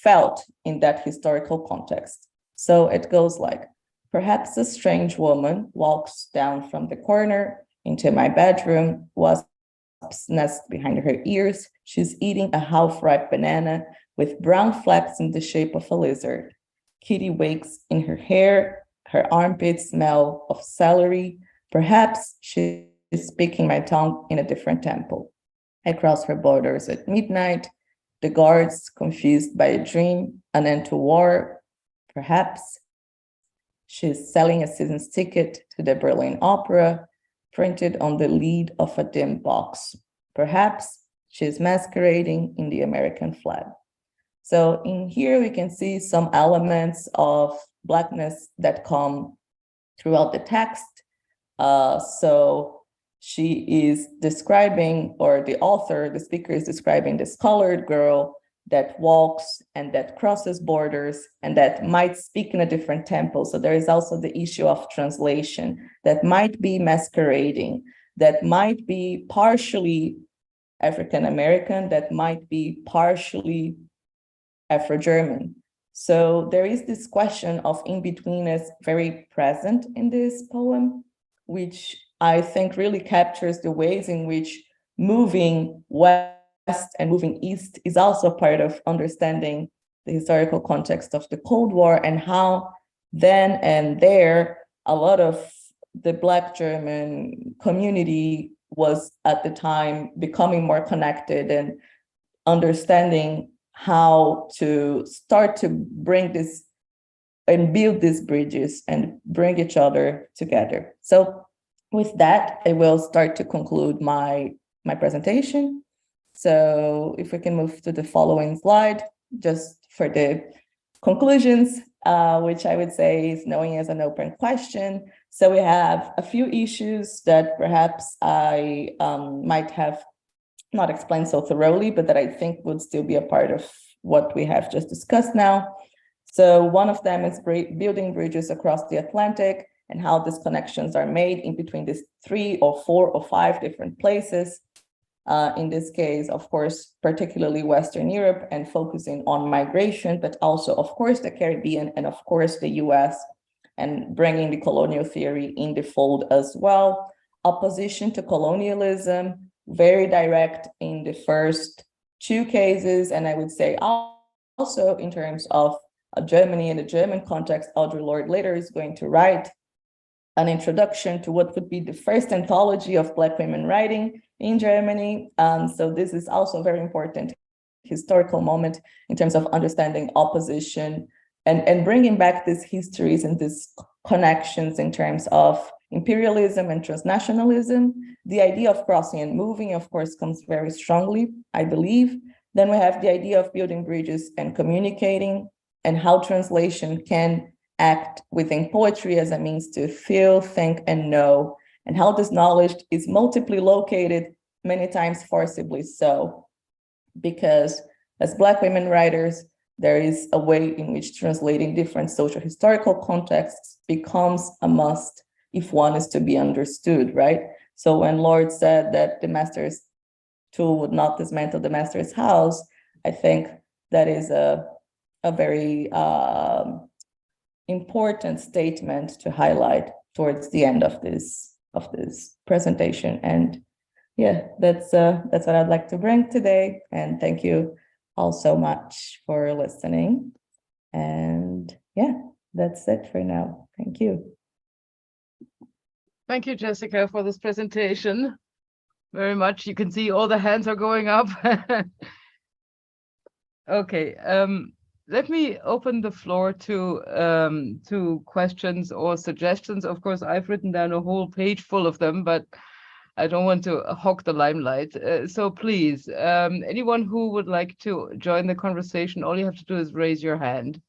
felt in that historical context. So it goes like, perhaps a strange woman walks down from the corner into my bedroom, wasps nest behind her ears. She's eating a half-ripe banana with brown flecks in the shape of a lizard. Kitty wakes in her hair, her armpits smell of celery. Perhaps she is speaking my tongue in a different tempo. I cross her borders at midnight. The guards, confused by a dream, an end to war. Perhaps she's selling a season's ticket to the Berlin Opera, printed on the lid of a dim box. Perhaps she's masquerading in the American flag. So in here, we can see some elements of Blackness that come throughout the text. So she is describing, or the author, the speaker is describing this colored girl that walks and that crosses borders and that might speak in a different tempo. So there is also the issue of translation that might be masquerading, that might be partially African-American, that might be partially Afro-German. So there is this question of in-betweenness very present in this poem, which I think really captures the ways in which moving west and moving east is also part of understanding the historical context of the Cold War, and how then and there a lot of the Black German community was at the time becoming more connected and understanding how to start to bring this and build these bridges and bring each other together. So with that, I will start to conclude my presentation. So if we can move to the following slide, just for the conclusions, which I would say is knowing as an open question. So we have a few issues that perhaps I might have not explained so thoroughly, but that I think would still be a part of what we have just discussed now. So one of them is building bridges across the Atlantic and how these connections are made in between these 3 or 4 or 5 different places. In this case, of course, particularly Western Europe, and focusing on migration, but also, of course, the Caribbean and, of course, the US, and bringing the colonial theory in the fold as well. Opposition to colonialism, very direct in the first 2 cases, and I would say also in terms of Germany and the German context. Audre Lorde later is going to write an introduction to what would be the first anthology of Black women writing in Germany. So this is also a very important historical moment in terms of understanding opposition and bringing back these histories and these connections in terms of imperialism and transnationalism. The idea of crossing and moving, of course, comes very strongly, I believe. Then we have the idea of building bridges and communicating, and how translation can act within poetry as a means to feel, think, and know, and how this knowledge is multiply located, many times forcibly so, because as Black women writers, there is a way in which translating different social historical contexts becomes a must if one is to be understood, right? So when Lorde said that the master's tool would not dismantle the master's house, I think that is a very important statement to highlight towards the end of this presentation. And yeah, that's what I'd like to bring today. And thank you all so much for listening. And yeah, that's it for now. Thank you. Thank you, Jessica, for this presentation. Very much. You can see all the hands are going up. Okay. let me open the floor to questions or suggestions. Of course, I've written down a whole page full of them, but I don't want to hog the limelight. So please, anyone who would like to join the conversation, all you have to do is raise your hand,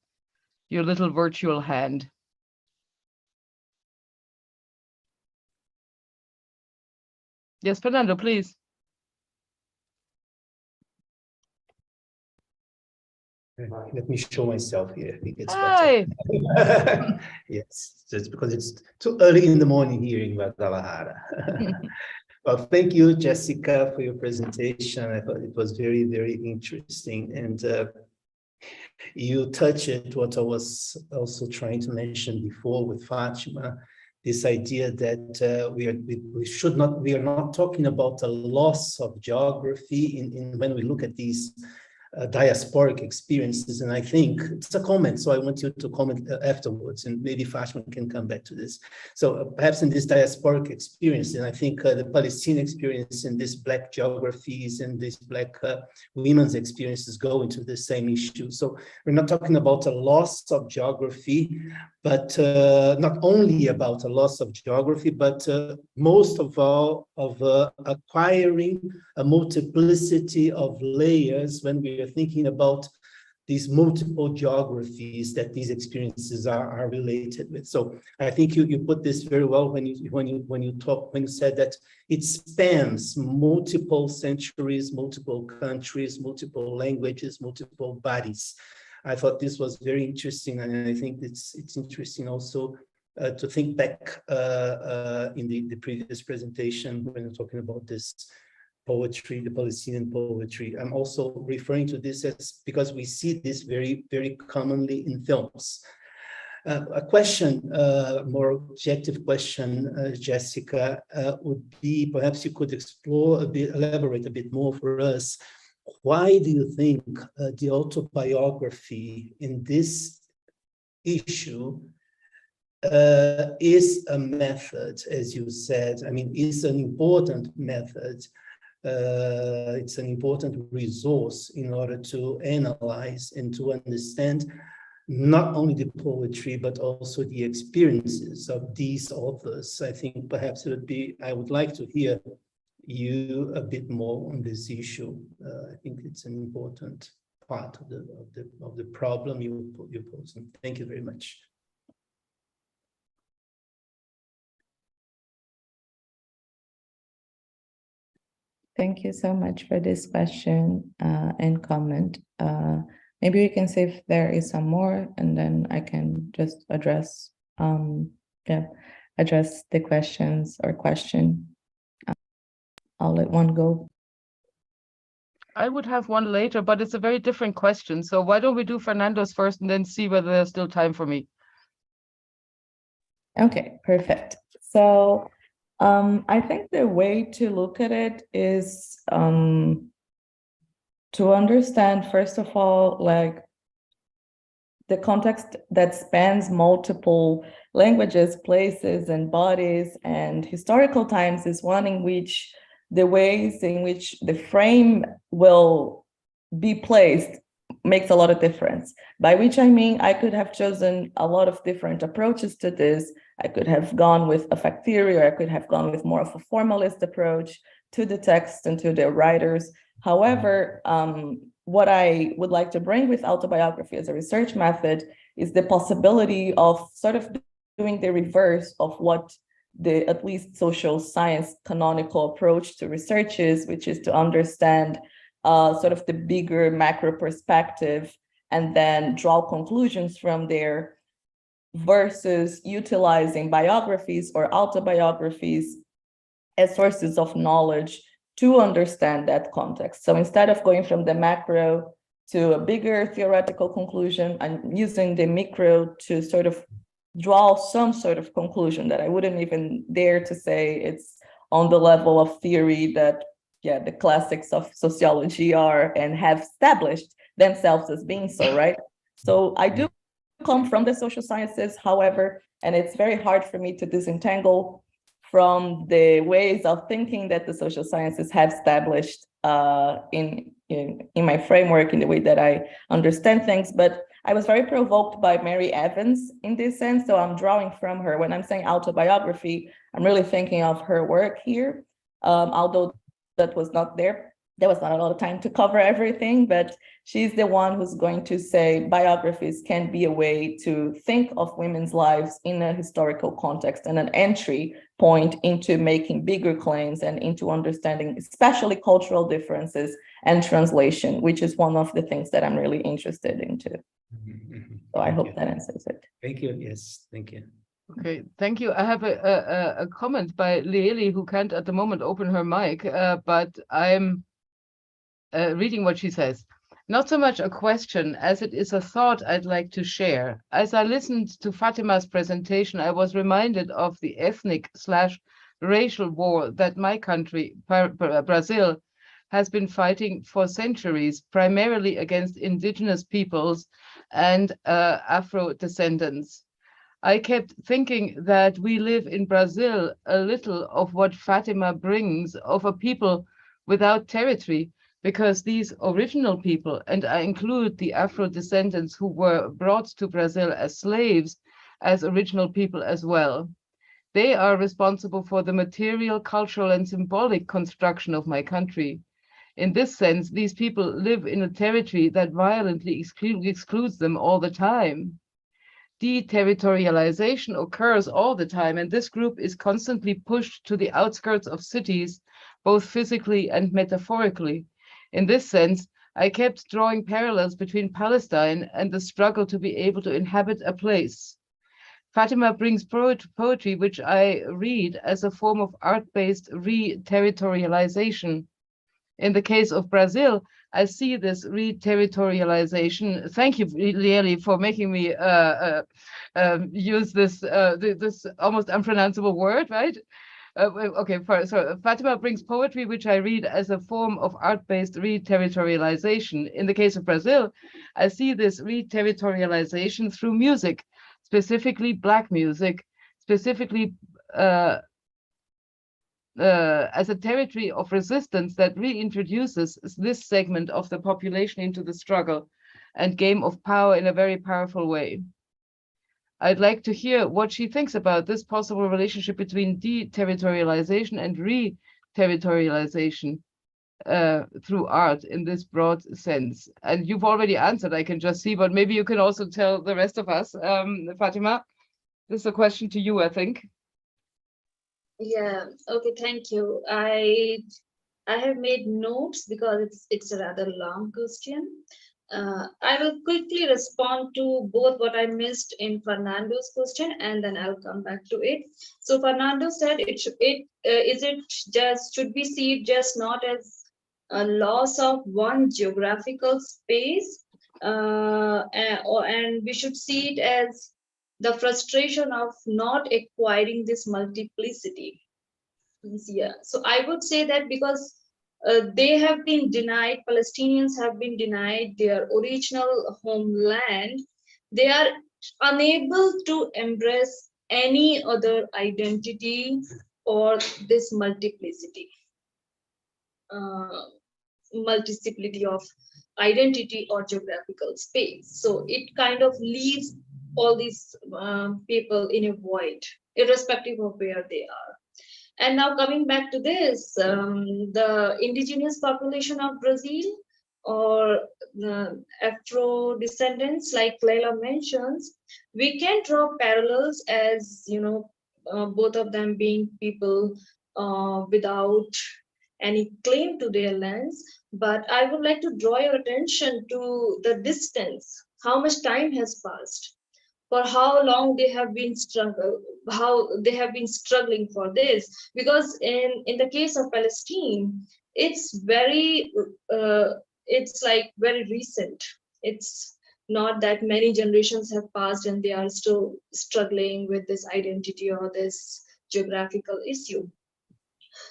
your little virtual hand. Yes, Fernando, please. Let me show myself here. I think it's Hi. better. Yes, just because it's too early in the morning here in Guadalajara. Well, thank you, Jessica, for your presentation. I thought it was very, very interesting. And you touched what I was also trying to mention before with Fatima, this idea that we are not talking about a loss of geography in when we look at these diasporic experiences. And I think it's a comment, so I want you to comment afterwards, and maybe Fatima can come back to this. So perhaps in this diasporic experience, and I think the Palestinian experience and this Black geographies and this Black women's experiences go into the same issue. So we're not talking about a loss of geography, but not only about a loss of geography, but most of all of acquiring a multiplicity of layers when we are thinking about these multiple geographies that these experiences are related with. So I think you put this very well when you said that it spans multiple centuries, multiple countries, multiple languages, multiple bodies. I thought this was very interesting, and I think it's interesting also to think back in the previous presentation when we're talking about this poetry, the Palestinian poetry. I'm also referring to this as because we see this very, very commonly in films. A question, more objective question, Jessica, would be perhaps you could explore a bit, elaborate a bit more for us. Why do you think the autobiography in this issue is a method, as you said? I mean, is an important method. It's an important resource in order to analyze and to understand not only the poetry, but also the experiences of these authors. I think perhaps it would be, I would like to hear you a bit more on this issue. I think it's an important part of the problem you're posing. Thank you very much. Thank you so much for this question and comment. Maybe we can see if there is some more, and then I can just address address the questions or question. I'll let one go. I would have one later, but it's a very different question. So why don't we do Fernando's first and then see whether there's still time for me? Okay, perfect. So I think the way to look at it is to understand, first of all, like the context that spans multiple languages, places, and bodies and historical times is one in which the ways in which the frame will be placed makes a lot of difference. By which I mean, I could have chosen a lot of different approaches to this. I could have gone with affect theory, or I could have gone with more of a formalist approach to the text and to the writers. However, what I would like to bring with autobiography as a research method is the possibility of sort of doing the reverse of what the at least social science canonical approach to research is, which is to understand sort of the bigger macro perspective and then draw conclusions from there, versus utilizing biographies or autobiographies as sources of knowledge to understand that context. So instead of going from the macro to a bigger theoretical conclusion, I'm using the micro to sort of draw some sort of conclusion that I wouldn't even dare to say it's on the level of theory that, yeah, the classics of sociology are and have established themselves as being so, right? So I do come from the social sciences, however, and it's very hard for me to disentangle from the ways of thinking that the social sciences have established in my framework, in the way that I understand things. But I was very provoked by Mary Evans in this sense. So I'm drawing from her. When I'm saying autobiography, I'm really thinking of her work here. Although that was not there was not a lot of time to cover everything, but she's the one who's going to say biographies can be a way to think of women's lives in a historical context and an entry point into making bigger claims and into understanding especially cultural differences and translation, which is one of the things that I'm really interested into. So I hope that answers it. Thank you. Yes, thank you. Okay, thank you. I have a comment by Leeli, who can't at the moment open her mic, but I'm reading what she says. Not so much a question as it is a thought I'd like to share. As I listened to Fathima's presentation, I was reminded of the ethnic/racial war that my country, Brazil, has been fighting for centuries, primarily against indigenous peoples and Afro descendants. I kept thinking that we live in Brazil a little of what Fathima brings of a people without territory, because these original people, and I include the Afro descendants who were brought to Brazil as slaves, as original people as well. They are responsible for the material, cultural, and symbolic construction of my country. In this sense, these people live in a territory that violently excludes them all the time. Deterritorialization occurs all the time, and this group is constantly pushed to the outskirts of cities, both physically and metaphorically. In this sense, I kept drawing parallels between Palestine and the struggle to be able to inhabit a place. Fathima brings poetry, which I read as a form of art-based re-territorialization. In the case of Brazil, I see this re-territorialization. Thank you, Leeli, for making me use this almost unpronounceable word, right? So Fathima brings poetry, which I read as a form of art-based re-territorialization. In the case of Brazil, I see this re-territorialization through music, specifically Black music, specifically as a territory of resistance that reintroduces this segment of the population into the struggle and game of power in a very powerful way. I'd like to hear what she thinks about this possible relationship between deterritorialization and re-territorialization through art in this broad sense. And you've already answered, I can just see, but maybe you can also tell the rest of us. Fathima, this is a question to you, I think. Yeah, okay, thank you. I have made notes because it's a rather long question. I will quickly respond to both what I missed in Fernando's question, and then I'll come back to it. So Fernando said should we see it just not as a loss of one geographical space, and we should see it as the frustration of not acquiring this multiplicity. Yeah, so I would say that because they have been denied, Palestinians have been denied their original homeland, they are unable to embrace any other identity or this multiplicity of identity or geographical space. So it kind of leaves all these people in a void, irrespective of where they are. And now coming back to this, the indigenous population of Brazil or Afro descendants, like Leila mentions, we can draw parallels as, both of them being people without any claim to their lands. But I would like to draw your attention to the distance, how much time has passed, for how long they have been struggling for this. Because in the case of Palestine, it's very recent. It's not that many generations have passed and they are still struggling with this identity or this geographical issue.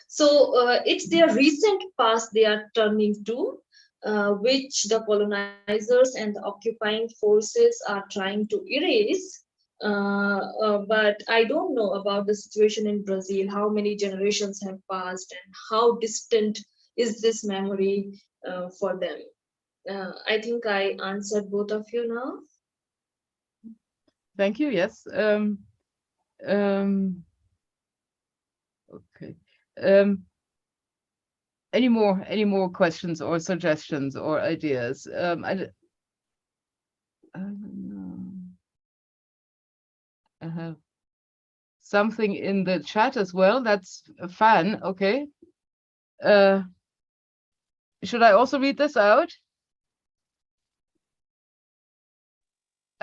So it's their recent past they are turning to, which the colonizers and the occupying forces are trying to erase. But I don't know about the situation in Brazil, how many generations have passed and how distant is this memory for them. I think I answered both of you now. thank you. Yes. Okay. Any more questions or suggestions or ideas? I don't know. I have something in the chat as well. That's a fan. Okay. Should I also read this out?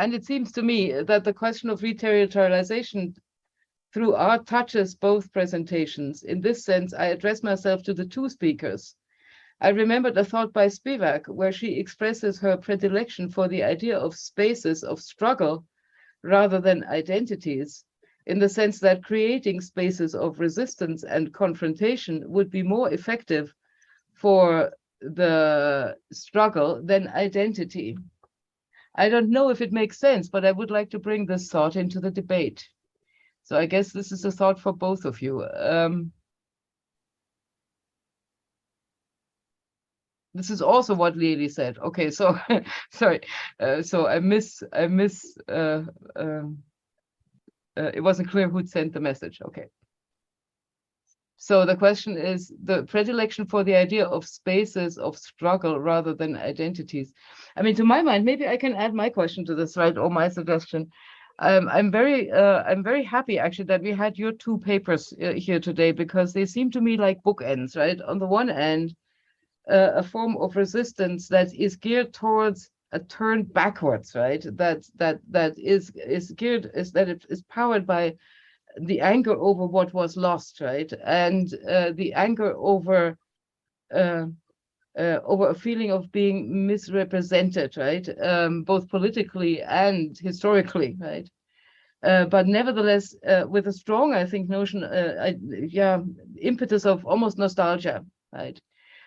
And it seems to me that the question of reterritorialization through art touches both presentations. In this sense, I address myself to the two speakers. I remembered a thought by Spivak where she expresses her predilection for the idea of spaces of struggle rather than identities, in the sense that creating spaces of resistance and confrontation would be more effective for the struggle than identity. I don't know if it makes sense, but I would like to bring this thought into the debate. So I guess this is a thought for both of you. This is also what Lily said. Okay, so sorry. So I miss. It wasn't clear who'd sent the message. Okay. So the question is the predilection for the idea of spaces of struggle rather than identities. I mean, to my mind, maybe I can add my question to this, right, or my suggestion. I'm very happy actually that we had your two papers here today, because they seem to me like bookends, right? On the one end, a form of resistance that is geared towards a turn backwards, right? That is powered by the anger over what was lost, right? And the anger over a feeling of being misrepresented, right? Both politically and historically, right? But nevertheless, with a strong, I think, notion, impetus of almost nostalgia, right?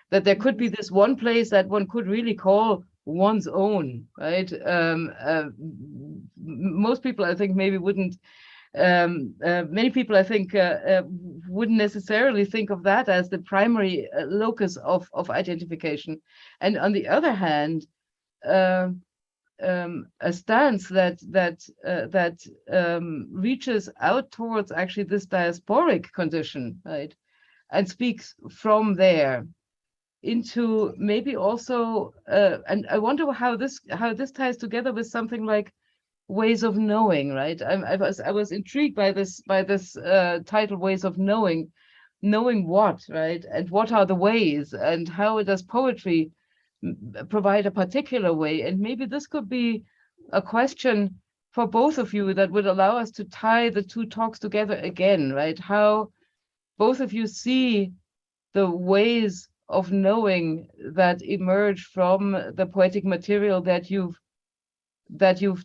That there could be this one place that one could really call one's own, right? Most people, I think, maybe wouldn't. Many people, I think, wouldn't necessarily think of that as the primary locus of identification. And on the other hand, a stance that reaches out towards actually this diasporic condition, right, and speaks from there into maybe also, and I wonder how this ties together with something like ways of knowing, right? I was intrigued by this title, ways of knowing what, right? And what are the ways, and how does poetry provide a particular way? And maybe this could be a question for both of you that would allow us to tie the two talks together again, right? How both of you see the ways of knowing that emerge from the poetic material that you've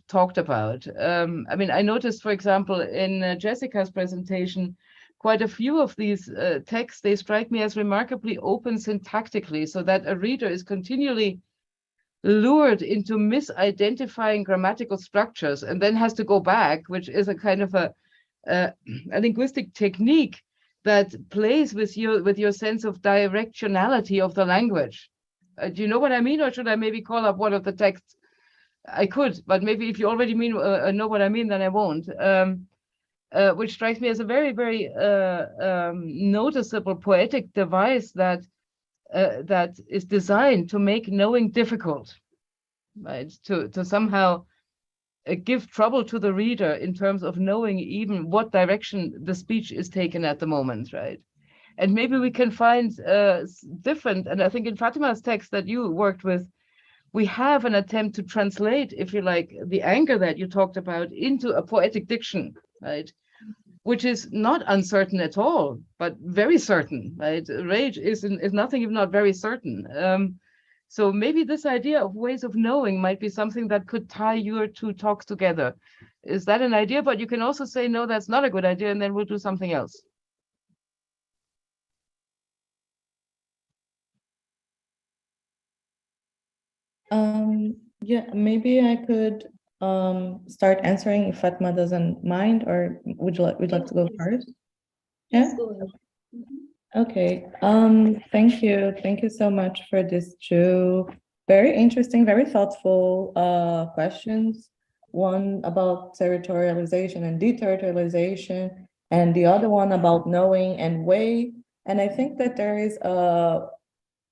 talked about. I mean, I noticed, for example, in Jessica's presentation, quite a few of these texts, they strike me as remarkably open syntactically, so that a reader is continually lured into misidentifying grammatical structures and then has to go back, which is a kind of a linguistic technique that plays with your sense of directionality of the language. Do you know what I mean? Or should I maybe call up one of the texts? I could, but maybe if you already know what I mean, then I won't. Which strikes me as a very, very noticeable poetic device that is designed to make knowing difficult, right? To somehow give trouble to the reader in terms of knowing even what direction the speech is taken at the moment, right? And maybe we can find different, and I think in Fathima's text that you worked with, we have an attempt to translate, if you like, the anger that you talked about into a poetic diction, right? Which is not uncertain at all, but very certain, right? Rage is nothing if not very certain. So maybe this idea of ways of knowing might be something that could tie your two talks together. Is that an idea? But you can also say, no, that's not a good idea, and then we'll do something else. Yeah, maybe I could start answering if Fathima doesn't mind, or would you like to go first? Yeah. Go ahead. Okay. Thank you. Thank you so much for these two very interesting, very thoughtful questions. one about territorialization and deterritorialization, and the other one about knowing and way. And I think that there is a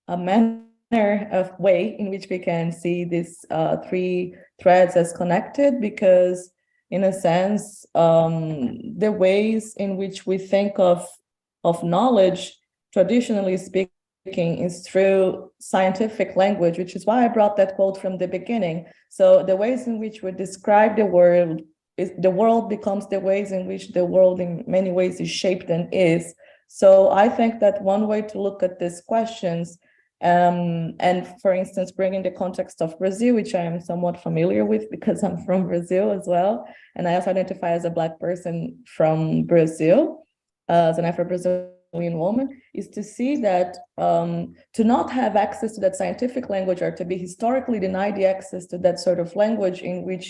manner of way in which we can see these three threads as connected, because in a sense, the ways in which we think of knowledge, traditionally speaking, is through scientific language, which is why I brought that quote from the beginning. So the ways in which we describe the world, the world becomes the ways in which the world in many ways is shaped and is. So I think that one way to look at these questions, and for instance, bringing the context of Brazil, which I am somewhat familiar with because I'm from Brazil as well, and I also identify as a Black person from Brazil, as an Afro-Brazilian woman, is to see that to not have access to that scientific language, or to be historically denied the access to that sort of language in which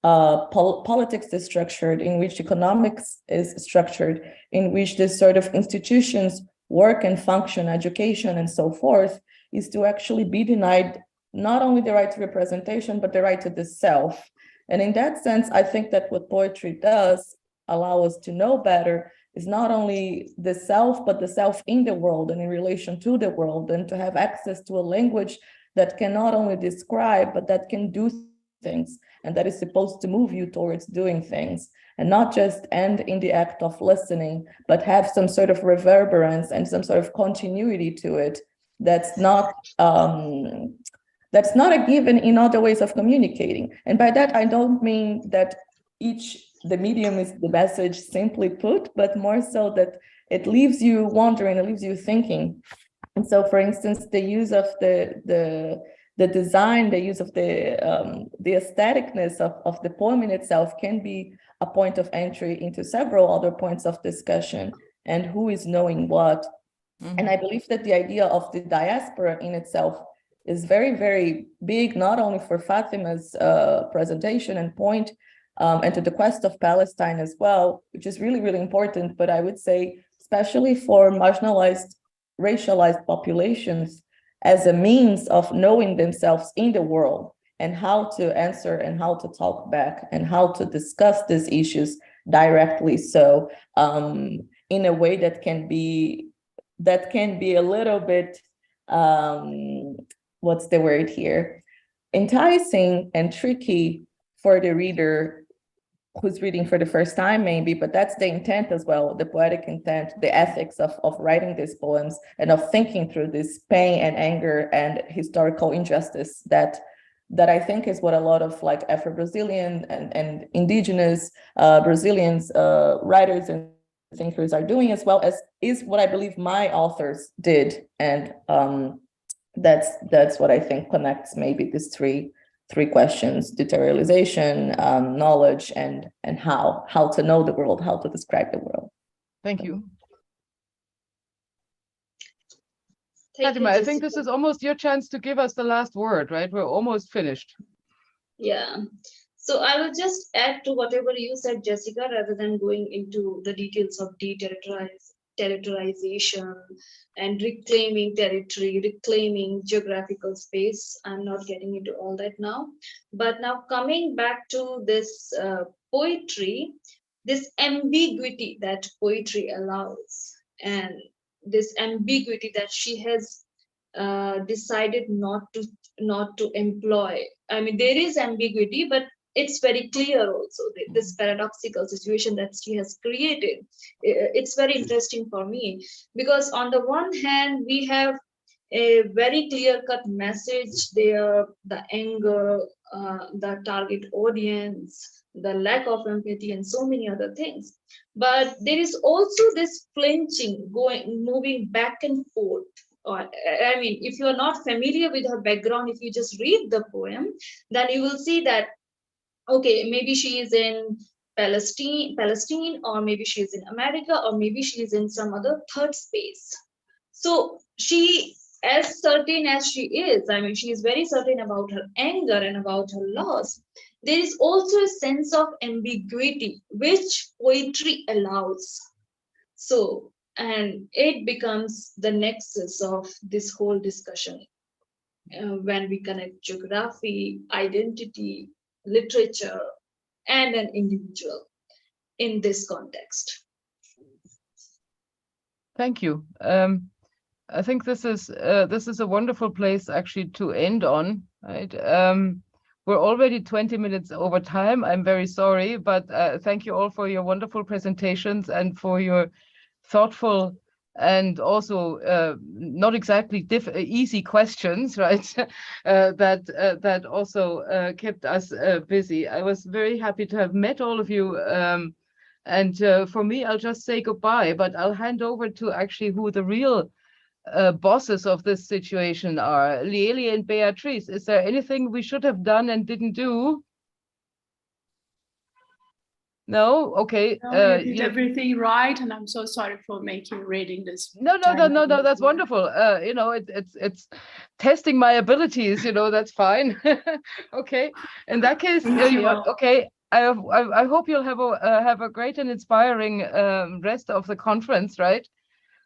politics is structured, in which economics is structured, in which this sort of institutions work and function, education and so forth, is to actually be denied not only the right to representation, but the right to the self. And in that sense, I think that what poetry does allow us to know better is not only the self, but the self in the world and in relation to the world, and to have access to a language that can not only describe, but that can do things, and that is supposed to move you towards doing things, and not just end in the act of listening, but have some sort of reverberance and some sort of continuity to it. That's not a given in other ways of communicating. And by that, I don't mean that the medium is the message simply put, but more so that it leaves you wondering, it leaves you thinking. And so, for instance, the use of the design, the use of the aestheticness of the poem in itself can be a point of entry into several other points of discussion, and who is knowing what. Mm-hmm. And I believe that the idea of the diaspora in itself is very, very big, not only for Fathima's presentation and point, and to the quest of Palestine as well, which is really, really important, but I would say especially for marginalized, racialized populations, as a means of knowing themselves in the world, and how to answer and how to talk back and how to discuss these issues directly. So in a way that can be a little bit, what's the word here? Enticing and tricky for the reader who's reading for the first time, maybe, but that's the intent as well, the poetic intent, the ethics of writing these poems and of thinking through this pain and anger and historical injustice that I think is what a lot of like Afro-Brazilian and indigenous Brazilians, writers and thinkers are doing, as well as is what I believe my authors did. And that's what I think connects maybe these three questions: deterritorialization, knowledge, and how to know the world, how to describe the world. Thank you. Fathima, I think this is almost your chance to give us the last word, right? We're almost finished. Yeah. So I will just add to whatever you said, Jessica, rather than going into the details of deterritorialization and reclaiming territory, reclaiming geographical space. I'm not getting into all that now. But now coming back to this poetry, this ambiguity that poetry allows, and this ambiguity that she has decided not to employ. I mean, there is ambiguity, but it's very clear also, this paradoxical situation that she has created. It's very interesting for me, because on the one hand, we have a very clear-cut message there, the anger, the target audience, the lack of empathy, and so many other things. But there is also this flinching, moving back and forth. I mean, if you're not familiar with her background, if you just read the poem, then you will see that, okay, maybe she is in Palestine, or maybe she is in America, or maybe she is in some other third space. So she, as certain as she is, I mean, she is very certain about her anger and about her loss. There is also a sense of ambiguity, which poetry allows. So, and it becomes the nexus of this whole discussion. When we connect geography, identity, literature, and an individual in this context. Thank you. I think this is a wonderful place actually to end on, right? We're already 20 minutes over time. I'm very sorry, but thank you all for your wonderful presentations and for your thoughtful and also not exactly easy questions, right? That also kept us busy. I was very happy to have met all of you. And for me, I'll just say goodbye, but I'll hand over to actually who the real bosses of this situation are. Lieli and Beatrice, is there anything we should have done and didn't do? No? Okay. No, you did everything right, and I'm so sorry for reading this. No, that's wonderful. You know, it's testing my abilities, you know, that's fine. Okay. In that case, okay. I hope you'll have a great and inspiring rest of the conference, right?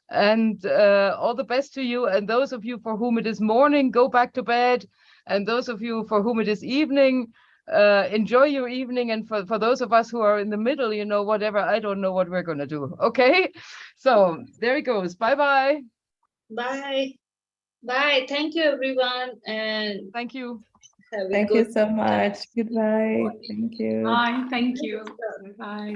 And all the best to you. And those of you for whom it is morning, go back to bed. And those of you for whom it is evening, enjoy your evening. And for those of us who are in the middle, you know, whatever, I don't know what we're going to do. Okay. So there it goes. Bye-bye. Bye. Bye. Thank you, everyone. And thank you. Thank you so much. Goodbye. Thank you. Bye. Thank you. Bye.